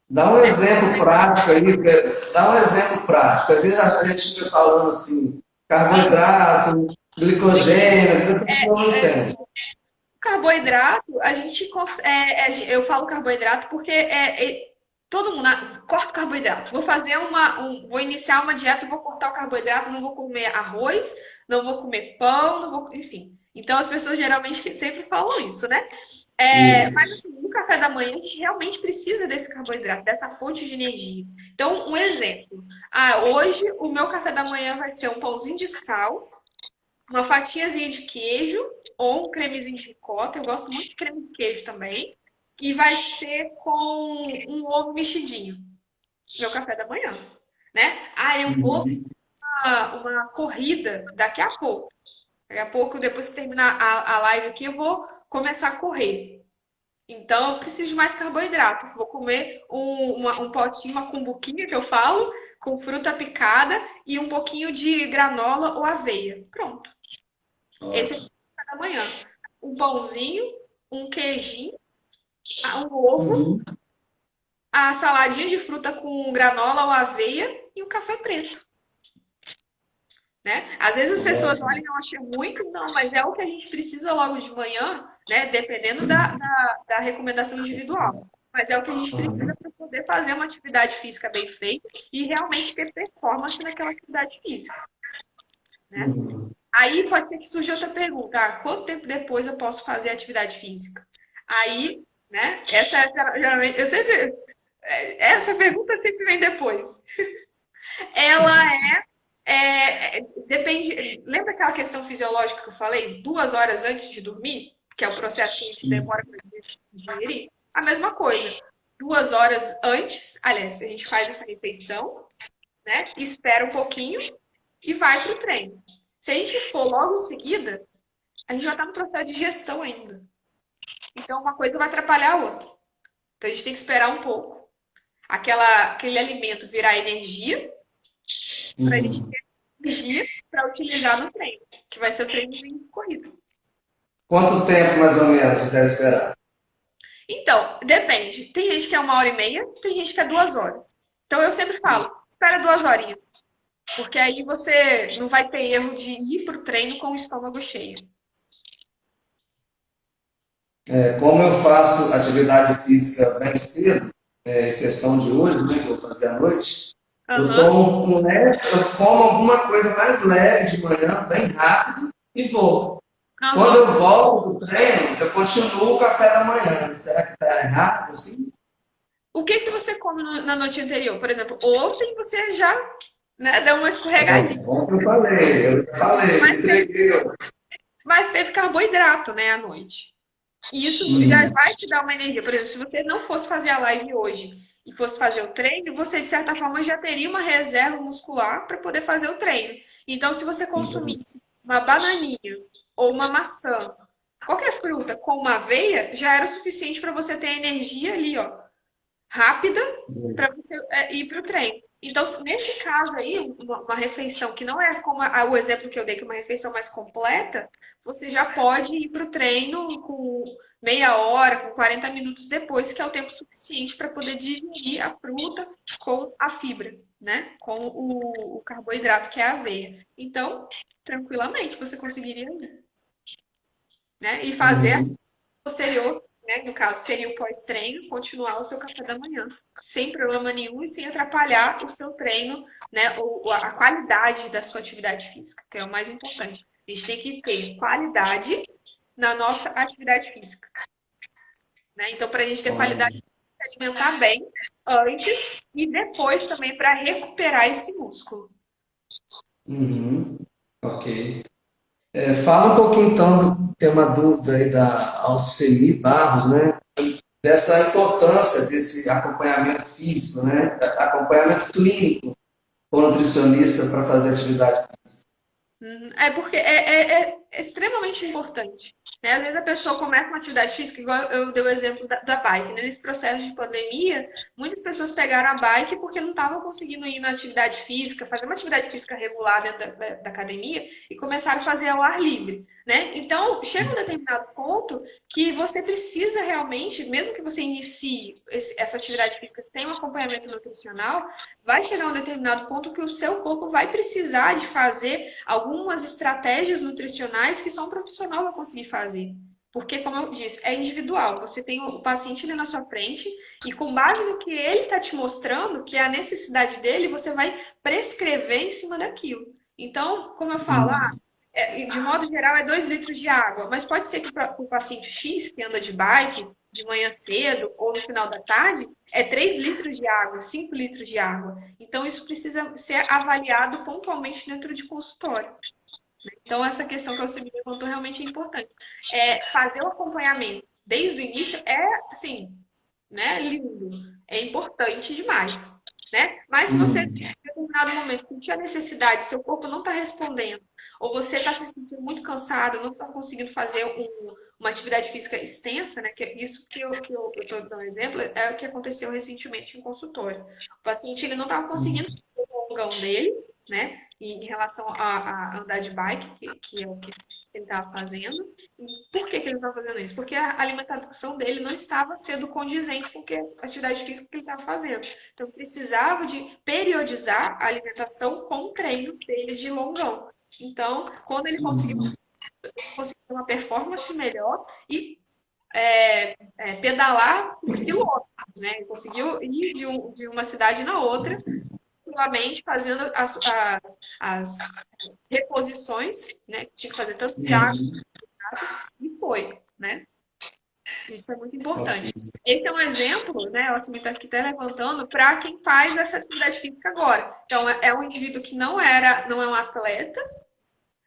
Dá um né? exemplo prático aí, dá um exemplo prático. Às vezes a gente fica falando assim, Ah, carboidrato, sim. glicogênio, às vezes a pessoa não entende. Carboidrato, a gente eu falo carboidrato porque todo mundo corta o carboidrato. Vou iniciar uma dieta, vou cortar o carboidrato, não vou comer arroz, não vou comer pão, não vou, enfim. Então as pessoas geralmente sempre falam isso, né? Mas Isso. assim, no café da manhã a gente realmente precisa desse carboidrato, dessa fonte de energia. Então, um exemplo. Hoje o meu café da manhã vai ser um pãozinho de sal, uma fatiazinha de queijo ou um cremezinho de ricota. Eu gosto muito de creme de queijo também. E vai ser com um ovo mexidinho, meu café da manhã, né? Eu vou Uhum. uma corrida daqui a pouco. Daqui a pouco, depois que terminar a live aqui, eu vou começar a correr. Então, eu preciso de mais carboidrato. Vou comer um potinho, uma cumbuquinha que eu falo, com fruta picada e um pouquinho de granola ou aveia. Pronto. Esse é o Ótimo. café da manhã. Um pãozinho, um queijinho, um ovo, Uhum. a saladinha de fruta com granola ou aveia e um café preto, né? Às vezes as pessoas olham Ótimo. e não acham muito, não, mas é o que a gente precisa logo de manhã, né? Dependendo da recomendação individual. Mas é o que a gente precisa Uhum. poder fazer uma atividade física bem feita e realmente ter performance naquela atividade física, né? Uhum. Aí pode ser que surja outra pergunta: quanto tempo depois eu posso fazer atividade física? Aí, né? Essa é geralmente, essa pergunta sempre vem depois. Ela depende. Lembra aquela questão fisiológica que eu falei? 2 horas antes de dormir, que é o processo que a gente demora para digerir? A mesma coisa. 2 horas antes, aliás, a gente faz essa refeição, né? Espera um pouquinho e vai para o treino. Se a gente for logo em seguida, a gente vai estar no processo de digestão ainda. Então, uma coisa vai atrapalhar a outra. Então, a gente tem que esperar um pouco aquele alimento virar energia para a gente Uhum. ter energia para utilizar no treino, que vai ser o treinozinho de corrida. Quanto tempo mais ou menos você deve esperar? Então, depende. Tem gente que é 1 hora e meia, tem gente que é 2 horas. Então, eu sempre falo, espera 2 horinhas. Porque aí você não vai ter erro de ir para o treino com o estômago cheio. Como eu faço atividade física bem cedo, exceção de hoje, né, que eu vou fazer à noite, eu Aham, tomo eu como alguma coisa mais leve de manhã, bem rápido, e vou. Quando aham. eu volto do treino, eu continuo o café da manhã. Será que está errado assim? O que que você come na noite anterior? Por exemplo, ontem você já, né, deu uma Bom, escorregadinha, bom que eu falei, mas teve, entreguei. mas teve carboidrato, né, à noite. E isso já Uhum. vai te dar uma energia. Por exemplo, se você não fosse fazer a live hoje e fosse fazer o treino, você, de certa forma, já teria uma reserva muscular para poder fazer o treino. Então, se você consumisse uma bananinha ou uma maçã, qualquer fruta com uma aveia, já era o suficiente para você ter energia ali, ó, rápida para você ir para o treino. Então, nesse caso aí, uma refeição que não é como o exemplo que eu dei, que é uma refeição mais completa, você já pode ir para o treino com meia hora, com 40 minutos depois, que é o tempo suficiente para poder digerir a fruta com a fibra, né? Com o carboidrato, que é a aveia. Então, tranquilamente, você conseguiria ir, né? E fazer Uhum. posterior, né, no caso seria o pós-treino, continuar o seu café da manhã, sem problema nenhum e sem atrapalhar o seu treino, né, ou a qualidade da sua atividade física, que é o mais importante. A gente tem que ter qualidade na nossa atividade física, né? Então, para a gente ter qualidade, Bom. tem que se alimentar bem antes e depois também para recuperar esse músculo. Uhum. Ok. Fala um pouquinho então, tem uma dúvida aí da Alceli Barros, né? Dessa importância desse acompanhamento físico, né? Acompanhamento clínico com o nutricionista para fazer atividade física. Uhum. É porque é extremamente importante, né? Às vezes a pessoa começa uma atividade física, igual eu dei o exemplo da bike, né? Nesse processo de pandemia, muitas pessoas pegaram a bike porque não estavam conseguindo ir na atividade física, fazer uma atividade física regular dentro da academia e começaram a fazer ao ar livre, né? Então, chega um determinado ponto que você precisa realmente, mesmo que você inicie essa atividade física sem um acompanhamento nutricional, vai chegar um determinado ponto que o seu corpo vai precisar de fazer algumas estratégias nutricionais que só um profissional vai conseguir fazer. Porque, como eu disse, é individual. Você tem o paciente ali na sua frente e com base no que ele está te mostrando, que é a necessidade dele, você vai prescrever em cima daquilo. Então, como eu falo, de modo geral é 2 litros de água, mas pode ser que para o paciente X, que anda de bike, de manhã cedo ou no final da tarde, é 3 litros de água, 5 litros de água. Então, isso precisa ser avaliado pontualmente dentro de consultório. Então, essa questão que você me levantou realmente é importante. Fazer o acompanhamento desde o início assim, né, lindo. É importante demais, né? Mas se você, Uhum. em determinado momento, sentir a necessidade, seu corpo não está respondendo, ou você está se sentindo muito cansado, não está conseguindo fazer uma atividade física extensa, né? Que é isso que eu estou dando exemplo, é o que aconteceu recentemente em consultório. O paciente ele não estava conseguindo fazer o longão dele, né? Em relação a andar de bike, que é o que ele estava fazendo. E por que ele estava fazendo isso? Porque a alimentação dele não estava sendo condizente com a atividade física que ele estava fazendo. Então, precisava de periodizar a alimentação com o treino dele de longão. Então, quando ele conseguiu ter uma performance melhor e pedalar por quilômetro. né? Ele conseguiu ir de uma cidade na outra, tranquilamente, fazendo as reposições, né? Tinha que fazer tanto de água Uhum. e foi, né? Isso é muito Ok. importante. Esse é um exemplo, né? O Alcimito está aqui até levantando para quem faz essa atividade física agora. Então, é um indivíduo que não é um atleta,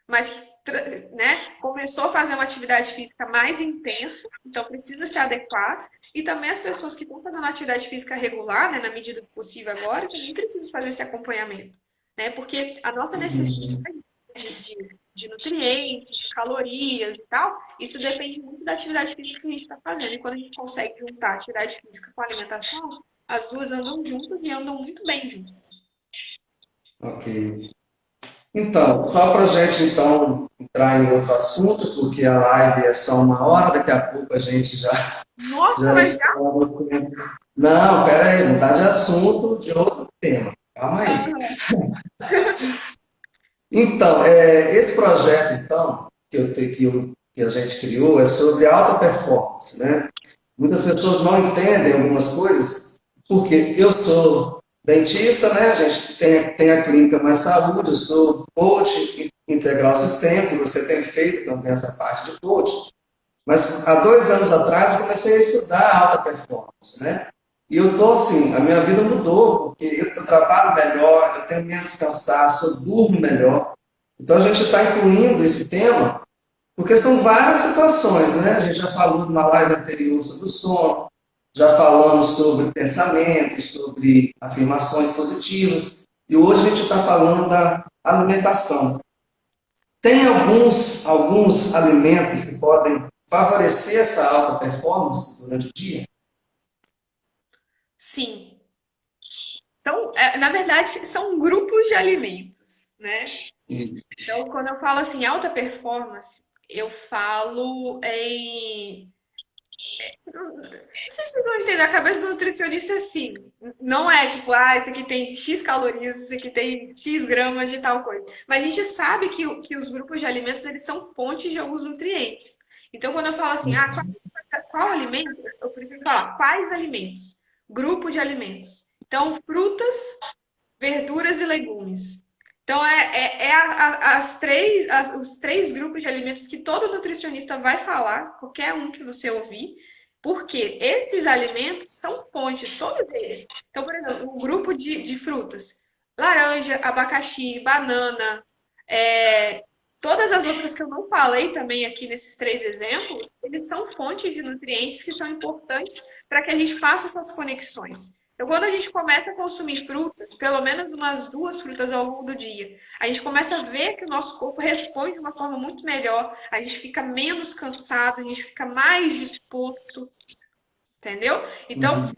mas que, né, começou a fazer uma atividade física mais intensa, então precisa se adequar. E também as pessoas que estão fazendo atividade física regular, né, na medida do possível agora, também precisam fazer esse acompanhamento, né? Porque a nossa necessidade Uhum. de nutrientes, de calorias e tal, isso depende muito da atividade física que a gente está fazendo. E quando a gente consegue juntar atividade física com alimentação, as duas andam juntas e andam muito bem juntas. Ok. Então, só para a gente então entrar em outro assunto, porque a live é só 1 hora, daqui a pouco a gente Nossa, já mas já. está no tempo. Não, pera aí, mudar de assunto, de outro tema. Calma aí. Então, esse projeto, então, que a gente criou, é sobre alta performance, né? Muitas pessoas não entendem algumas coisas, porque eu sou dentista, né? A gente tem a clínica Mais Saúde, eu sou coach integral sistêmico, você tem feito também essa parte de coach. Mas há 2 anos atrás eu comecei a estudar alta performance, né? E eu tô assim, a minha vida mudou, porque eu trabalho melhor, eu tenho menos cansaço, eu durmo melhor. Então a gente está incluindo esse tema, porque são várias situações, né? A gente já falou numa live anterior sobre o sono, já falamos sobre pensamentos, sobre afirmações positivas, e hoje a gente está falando da alimentação. Tem alguns alimentos que podem favorecer essa alta performance durante o dia? Sim. Então, na verdade, são grupos de alimentos, né? E- Então, quando eu falo assim, alta performance, eu falo em. Não sei se vocês vão entender, a cabeça do nutricionista é assim. Não é tipo, ah, esse aqui tem X calorias, esse aqui tem X gramas de tal coisa. Mas a gente sabe que os grupos de alimentos, eles são fontes de alguns nutrientes. Então, quando eu falo assim, qual alimento? Eu prefiro falar quais alimentos? Grupo de alimentos. Então, frutas, verduras e legumes. Então, os três grupos de alimentos que todo nutricionista vai falar, qualquer um que você ouvir, porque esses alimentos são fontes, todos eles. Então, por exemplo, o grupo de frutas, laranja, abacaxi, banana, é, todas as outras que eu não falei também aqui nesses três exemplos, eles são fontes de nutrientes que são importantes para que a gente faça essas conexões. Então, quando a gente começa a consumir frutas, pelo menos umas 2 frutas ao longo do dia, a gente começa a ver que o nosso corpo responde de uma forma muito melhor, a gente fica menos cansado, a gente fica mais disposto, entendeu? Então,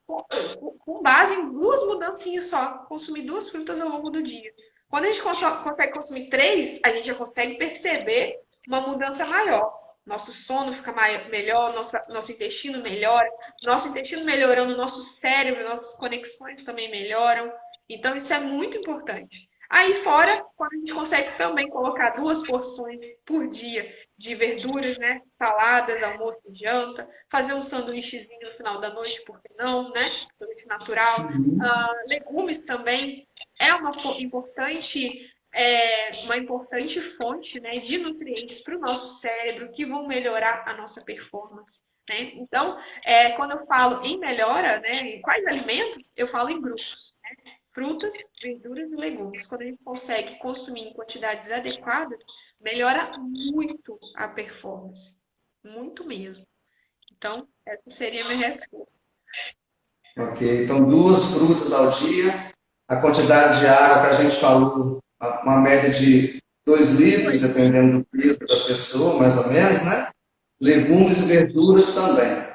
Uhum. com base em 2 mudancinhas só, consumir 2 frutas ao longo do dia. Quando a gente consegue consumir 3, a gente já consegue perceber uma mudança maior. Nosso sono fica melhor, nosso intestino melhora, nosso intestino melhorando, nosso cérebro, nossas conexões também melhoram. Então, isso é muito importante. Aí fora, quando a gente consegue também colocar 2 porções por dia de verduras, né? Saladas, almoço e janta, fazer um sanduíchezinho no final da noite, por que não, né? Sanduíche natural. Legumes também é uma importante fonte, né, de nutrientes para o nosso cérebro que vão melhorar a nossa performance. Né? Então, quando eu falo em melhora, né, em quais alimentos, eu falo em grupos. Frutas, verduras e legumes. Quando a gente consegue consumir em quantidades adequadas, melhora muito a performance. Muito mesmo. Então, essa seria a minha resposta. Ok, então 2 frutas ao dia, a quantidade de água que a gente falou, uma média de 2 litros, dependendo do peso da pessoa, mais ou menos, né? Legumes e verduras também.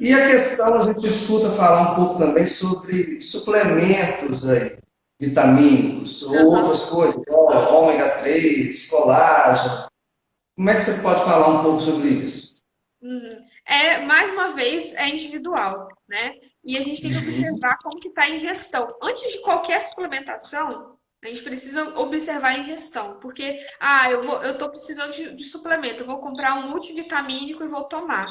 E a questão, a gente escuta falar um pouco também sobre suplementos aí, vitamínicos, ou outras coisas, ômega 3, colágeno. Como é que você pode falar um pouco sobre isso? Mais uma vez, é individual, né? E a gente tem que observar como que está a ingestão. Antes de qualquer suplementação, a gente precisa observar a ingestão, porque eu estou precisando de suplemento, eu vou comprar um multivitamínico e vou tomar.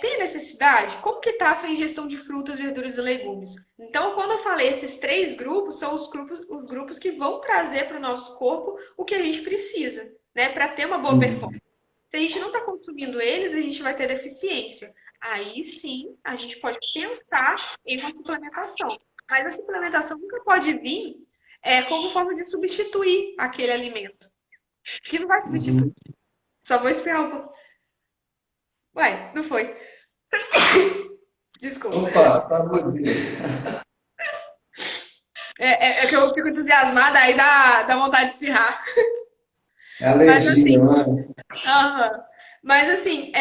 tem necessidade? Como que está a sua ingestão de frutas, verduras e legumes? Então, quando eu falei esses três grupos, são os grupos que vão trazer para o nosso corpo o que a gente precisa, né? Para ter uma boa performance. Uhum. Se a gente não está consumindo eles, a gente vai ter deficiência. Aí sim, a gente pode pensar em uma suplementação. Mas a suplementação nunca pode vir como forma de substituir aquele alimento. Que não vai substituir. Uhum. Só vou espirrar um pouco. Ué, não foi. Desculpa. Opa, tá bom dia. É que eu fico entusiasmada, aí dá vontade de espirrar. É Mas alergia, assim, né? aham. Mas assim,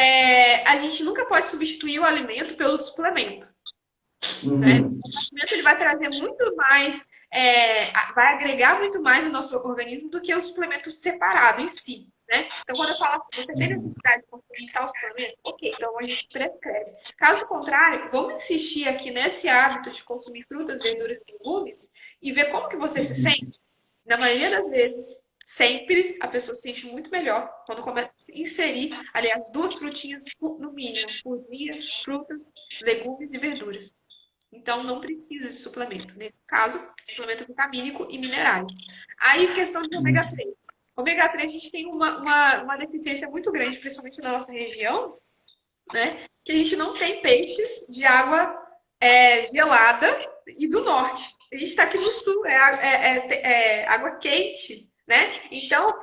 a gente nunca pode substituir o alimento pelo suplemento, né? Uhum. O alimento ele vai trazer muito mais, vai agregar muito mais no nosso organismo do que o suplemento separado em si, né? Então, quando eu falo, você tem necessidade de consumir tal suplemento, ok, então a gente prescreve. Caso contrário, vamos insistir aqui nesse hábito de consumir frutas, verduras e legumes e ver como que você se sente. Na maioria das vezes, sempre a pessoa se sente muito melhor quando começa a inserir, aliás, duas frutinhas no mínimo por dia, frutas, legumes e verduras. Então, não precisa de suplemento. Nesse caso, suplemento vitamínico e minerais. Aí, questão de ômega 3. Ômega 3, a gente tem uma deficiência muito grande, principalmente na nossa região, né? Que a gente não tem peixes de água gelada e do norte. A gente está aqui no sul, água quente, né? Então,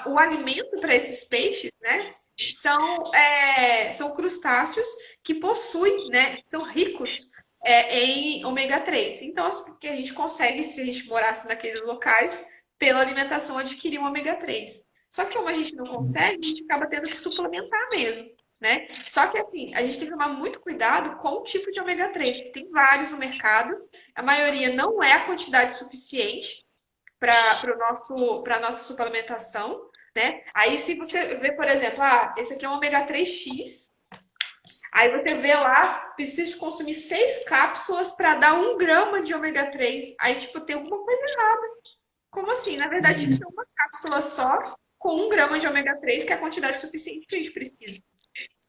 o alimento para esses peixes, né? São crustáceos que possuem, né? São ricos em ômega 3. Então, que a gente consegue, se a gente morasse naqueles locais, pela alimentação adquirir um ômega 3. Só que como a gente não consegue, a gente acaba tendo que suplementar mesmo, né? Só que assim, a gente tem que tomar muito cuidado com o tipo de ômega 3, que tem vários no mercado. A maioria não é a quantidade suficiente para a nossa suplementação, né? Aí se você vê, por exemplo, esse aqui é um ômega 3X, aí você vê lá, precisa consumir 6 cápsulas para dar 1 grama de ômega 3. Aí, tipo, tem alguma coisa errada. Como assim? Na verdade, tinha que ser uma cápsula só com 1 grama de ômega 3, que é a quantidade suficiente que a gente precisa.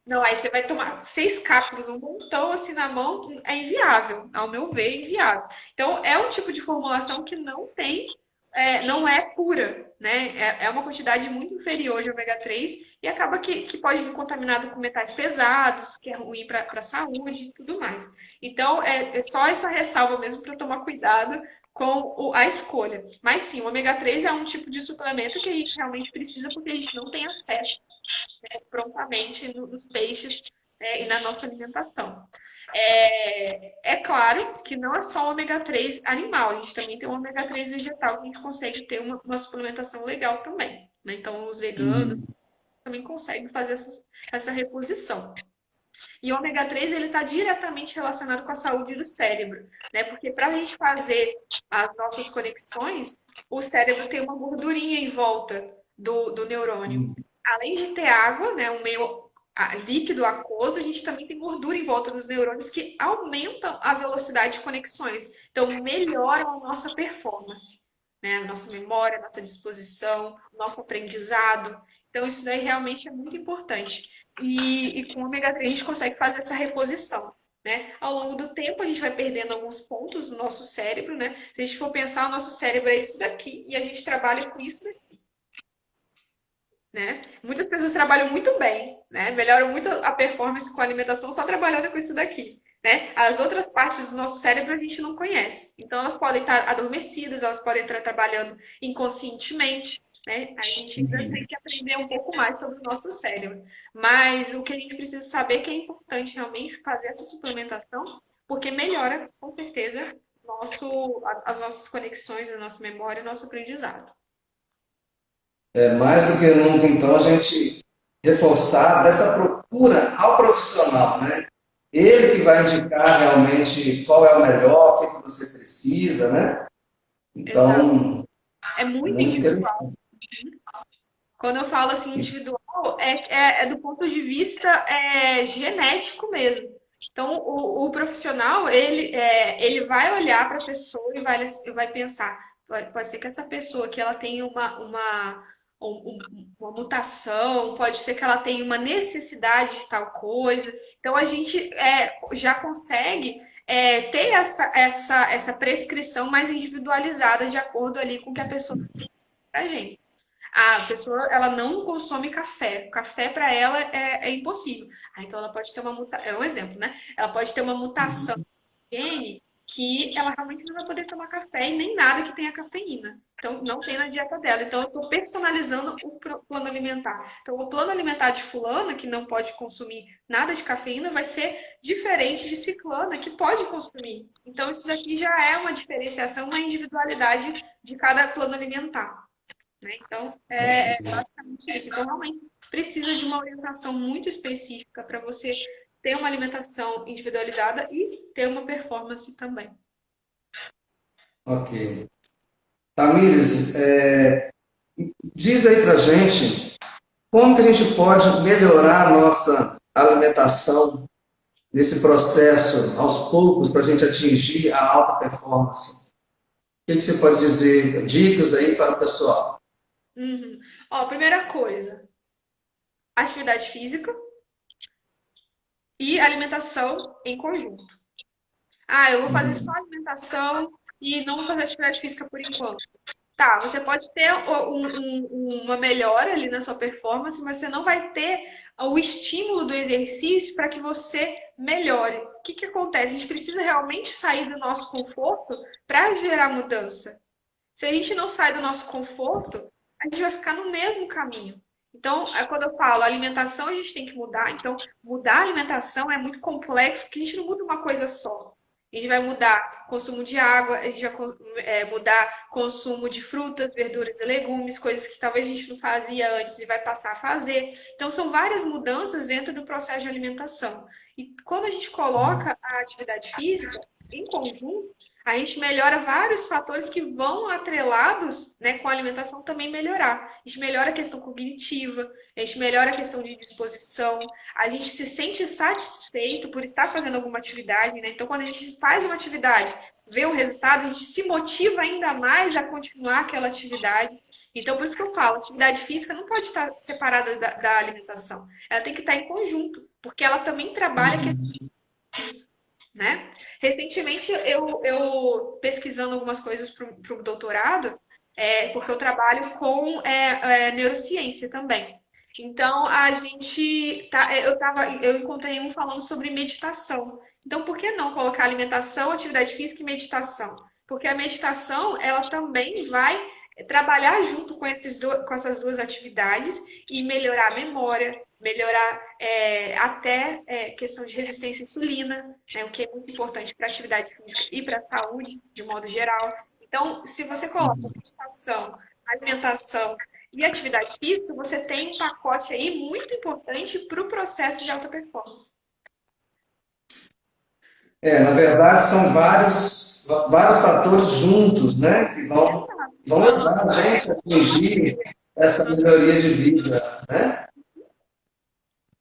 Não, aí você vai tomar 6 cápsulas, um montão assim na mão, é inviável. Ao meu ver, é inviável. Então, é um tipo de formulação que não é pura, né? É uma quantidade muito inferior de ômega 3 e acaba que pode vir contaminado com metais pesados, que é ruim para a saúde e tudo mais. Então, é só essa ressalva mesmo para tomar cuidado com a escolha. Mas sim, o ômega 3 é um tipo de suplemento que a gente realmente precisa porque a gente não tem acesso prontamente nos peixes e na nossa alimentação. É claro que não é só o ômega 3 animal, a gente também tem o ômega 3 vegetal, que a gente consegue ter uma suplementação legal também, né? Então, os veganos Uhum. também conseguem fazer essa reposição. E o ômega 3 ele está diretamente relacionado com a saúde do cérebro, né? Porque para a gente fazer as nossas conexões, o cérebro tem uma gordurinha em volta do neurônio. Além de ter água, né, um meio líquido aquoso, a gente também tem gordura em volta dos neurônios que aumentam a velocidade de conexões. Então, melhoram a nossa performance, né? A nossa memória, a nossa disposição, o nosso aprendizado. Então, isso daí realmente é muito importante. E com o ômega 3 a gente consegue fazer essa reposição. Né? Ao longo do tempo, a gente vai perdendo alguns pontos no nosso cérebro, né? Se a gente for pensar, o nosso cérebro é isso daqui e a gente trabalha com isso daqui, né? Muitas pessoas trabalham muito bem, né? Melhoram muito a performance com a alimentação só trabalhando com isso daqui, né? As outras partes do nosso cérebro a gente não conhece. Então, elas podem estar adormecidas, elas podem estar trabalhando inconscientemente, né? A gente ainda tem que aprender um pouco mais sobre o nosso cérebro. Mas o que a gente precisa saber é que é importante realmente fazer essa suplementação, porque melhora, com certeza, as nossas conexões, a nossa memória, o nosso aprendizado. É mais do que nunca, então, a gente reforçar dessa procura ao profissional, né? Ele que vai indicar realmente qual é o melhor, o que que você precisa, né? Exato. Então, É é muito muito individual. interessante. Quando eu falo assim individual, é do ponto de vista genético mesmo. Então, o profissional, ele vai olhar para a pessoa e vai pensar, pode ser que essa pessoa que ela tenha uma mutação, pode ser que ela tenha uma necessidade de tal coisa. Então a gente já consegue ter essa prescrição mais individualizada de acordo ali com o que a pessoa tem pra gente. A pessoa, ela não consome café. O café para ela é impossível. Então ela pode ter uma mutação, é um exemplo, né? Ela pode ter uma mutação gene que ela realmente não vai poder tomar café e nem nada que tenha cafeína. Então, não tem na dieta dela. Então, eu estou personalizando o plano alimentar. Então, o plano alimentar de fulana, que não pode consumir nada de cafeína, vai ser diferente de ciclana, que pode consumir. Então, isso daqui já é uma diferenciação, uma individualidade de cada plano alimentar, né? Então, é basicamente isso. Então, realmente, precisa de uma orientação muito específica para você ter uma alimentação individualizada e ter uma performance também. Ok. Tamires, diz aí pra gente como que a gente pode melhorar a nossa alimentação nesse processo, aos poucos, para a gente atingir a alta performance. O que você pode dizer, dicas aí para o pessoal? Uhum. Ó, primeira coisa, atividade física e alimentação em conjunto. Ah, eu vou fazer só alimentação e não vou fazer atividade física por enquanto. Tá, você pode ter uma melhora ali na sua performance, mas você não vai ter o estímulo do exercício para que você melhore. O que que acontece? A gente precisa realmente sair do nosso conforto para gerar mudança. Se a gente não sai do nosso conforto, a gente vai ficar no mesmo caminho. Então, quando eu falo alimentação, a gente tem que mudar. Então, mudar a alimentação é muito complexo, porque a gente não muda uma coisa só. A gente vai mudar consumo de água, a gente vai mudar consumo de frutas, verduras e legumes, coisas que talvez a gente não fazia antes e vai passar a fazer. Então, são várias mudanças dentro do processo de alimentação. E quando a gente coloca a atividade física em conjunto, a gente melhora vários fatores que vão atrelados, né, com a alimentação também melhorar. A gente melhora a questão cognitiva, a gente melhora a questão de disposição, a gente se sente satisfeito por estar fazendo alguma atividade, né? Então, quando a gente faz uma atividade, vê o resultado, a gente se motiva ainda mais a continuar aquela atividade. Então, por isso que eu falo, atividade física não pode estar separada da alimentação. Ela tem que estar em conjunto, porque ela também trabalha né? Recentemente, eu pesquisando algumas coisas para o doutorado, porque eu trabalho com neurociência também. Então, eu encontrei um falando sobre meditação. Então, por que não colocar alimentação, atividade física e meditação? Porque a meditação, ela também vai trabalhar junto com com essas duas atividades e melhorar a memória, melhorar até questão de resistência à insulina, né, o que é muito importante para a atividade física e para a saúde, de modo geral. Então, se você coloca meditação, alimentação e atividade física, você tem um pacote aí muito importante para o processo de alta performance. Na verdade, são vários fatores juntos, né, que vão ajudar a gente a atingir essa melhoria de vida, né?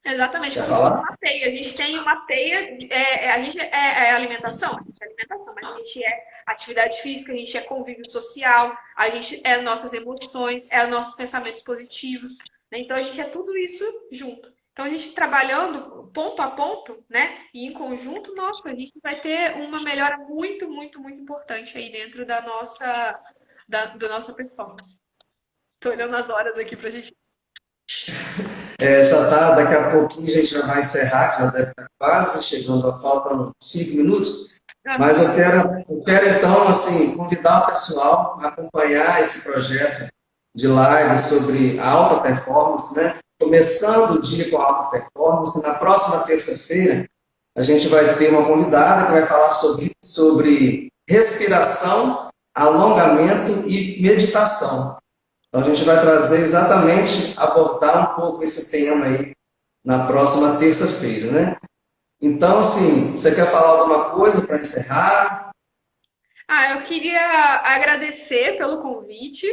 Exatamente, Quer como se fosse falar? uma teia. A gente tem uma teia, a gente alimentação, a gente é alimentação, mas a gente é atividade física, a gente é convívio social, a gente é nossas emoções, é nossos pensamentos positivos, né? Então a gente é tudo isso junto. Então a gente trabalhando ponto a ponto, né, e em conjunto, nossa, a gente vai ter uma melhora muito, muito, muito importante aí dentro da nossa performance. Tô olhando as horas aqui pra gente. Já tá, daqui a pouquinho a gente já vai encerrar, que já deve estar quase chegando, faltam 5 minutos. Mas eu quero então, assim, convidar o pessoal a acompanhar esse projeto de live sobre alta performance, né? Começando o dia com alta performance. Na próxima terça-feira, a gente vai ter uma convidada que vai falar sobre respiração, alongamento e meditação. Então, a gente vai trazer exatamente, abordar um pouco esse tema aí na próxima terça-feira, né? Então, assim, você quer falar alguma coisa para encerrar? Eu queria agradecer pelo convite,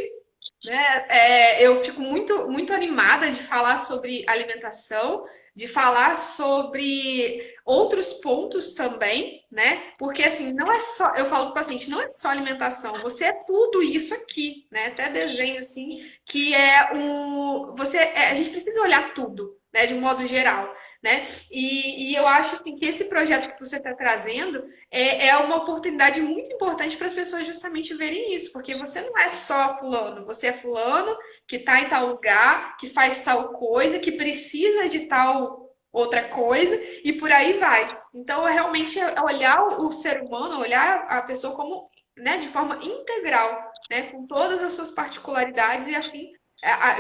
né? Eu fico muito, muito animada de falar sobre alimentação, de falar sobre outros pontos também, né? Porque assim, não é só, eu falo para o paciente, não é só alimentação, você é tudo isso aqui, né? Até desenho assim, que é a gente precisa olhar tudo, né? De um modo geral, né? E eu acho assim que esse projeto que você está trazendo é uma oportunidade muito importante para as pessoas justamente verem isso, porque você não é só fulano, você é fulano que está em tal lugar, que faz tal coisa, que precisa de tal outra coisa e por aí vai. Então, realmente é olhar o ser humano, olhar a pessoa como, né, de forma integral, né, com todas as suas particularidades e assim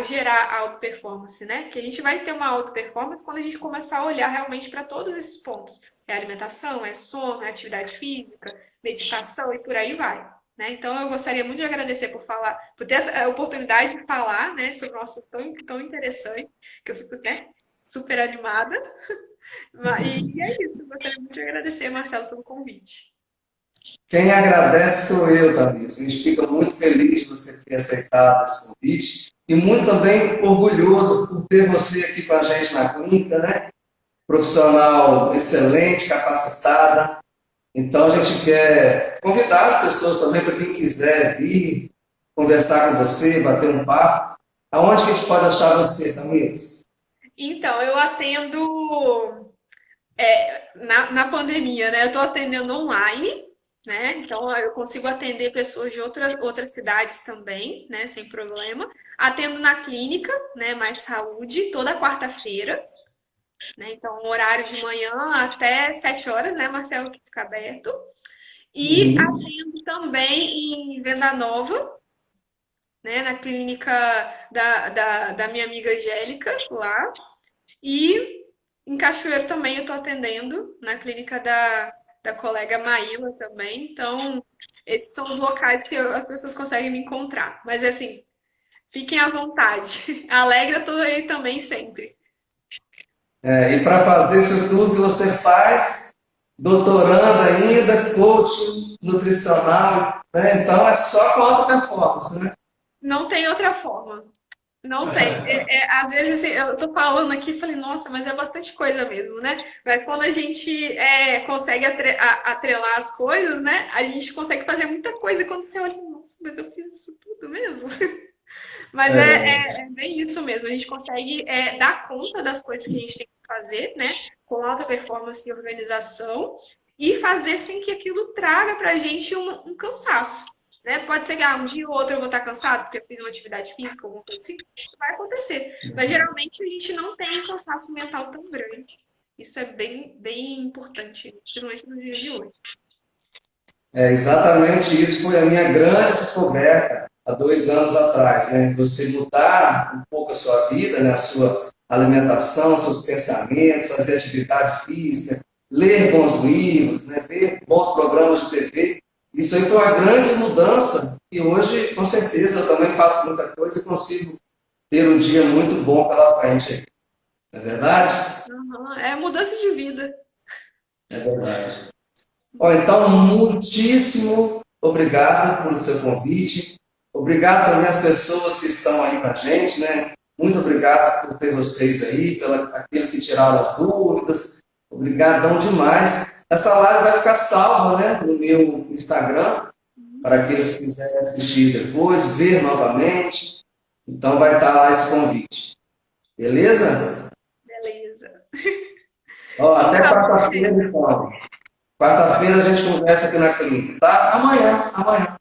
gerar a auto performance, né? Que a gente vai ter uma auto performance quando a gente começar a olhar realmente para todos esses pontos. É alimentação, é sono, é atividade física, meditação e por aí vai. Né? Então, eu gostaria muito de agradecer por falar, por ter essa oportunidade de falar, né, sobre um assunto tão interessante, que eu fico, né, super animada. E é isso, eu gostaria muito de agradecer, Marcelo, pelo convite. Quem agradece sou eu, Tamir. A gente fica muito feliz de você ter aceitado esse convite e muito também orgulhoso por ter você aqui com a gente na clínica, né? Profissional excelente, capacitada. Então a gente quer convidar as pessoas também para quem quiser vir conversar com você, bater um papo. Aonde que a gente pode achar você, Tamir? Então, eu atendo na pandemia, né? Eu estou atendendo online, né? Então eu consigo atender pessoas de outras cidades também, né? Sem problema. Atendo na clínica, né? Mais saúde, toda quarta-feira, né? Então, horário de manhã até 7 horas, né, Marcelo, que fica aberto. E Uhum. atendo também em Venda Nova, né? Na clínica da minha amiga Angélica, lá. E em Cachoeiro também eu estou atendendo, na clínica da colega Maíla também. Então, esses são os locais que as pessoas conseguem me encontrar. Mas, assim, fiquem à vontade. Alegre eu estou aí também sempre. E para fazer isso tudo que você faz, doutorando ainda, coach nutricional, né? Então é só com alta performance, né? Não tem outra forma. Não tem. Às vezes assim, eu tô falando aqui e falei, nossa, mas é bastante coisa mesmo, né? Mas quando a gente consegue atrelar as coisas, né? A gente consegue fazer muita coisa e quando você olha, nossa, mas eu fiz isso tudo mesmo. Mas é bem isso mesmo. A gente consegue dar conta das coisas que a gente tem que fazer, né? Com alta performance e organização, e fazer sem que aquilo traga pra gente um cansaço. Né? Pode ser que um dia ou outro eu vou estar cansado porque eu fiz uma atividade física, alguma coisa assim. Vai acontecer. Mas geralmente a gente não tem um cansaço mental tão grande. Isso é bem importante, principalmente nos dias de hoje. Exatamente isso foi a minha grande descoberta há 2 anos atrás, né? Você mudar um pouco a sua vida, né? A sua alimentação, seus pensamentos, fazer atividade física, ler bons livros, né? Ver bons programas de TV. Isso aí foi uma grande mudança e hoje, com certeza, eu também faço muita coisa e consigo ter um dia muito bom pela frente. Não é verdade? Uhum. É mudança de vida. É verdade. Ó, então, muitíssimo obrigado pelo seu convite. Obrigado também às pessoas que estão aí com a gente, né? Muito obrigado por ter vocês aí, aqueles que tiraram as dúvidas. Obrigadão demais. Essa live vai ficar salva, né, no meu Instagram, para aqueles que quiserem assistir depois, ver novamente. Então vai estar lá esse convite. Beleza? Beleza. Ó, Então até tá bom, quarta-feira, gente. então. Quarta-feira a gente conversa aqui na clínica, tá? Amanhã.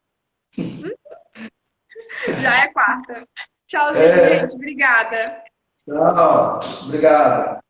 Já é quarta. Tchauzinho, É, gente. Obrigada. tchau. Obrigado.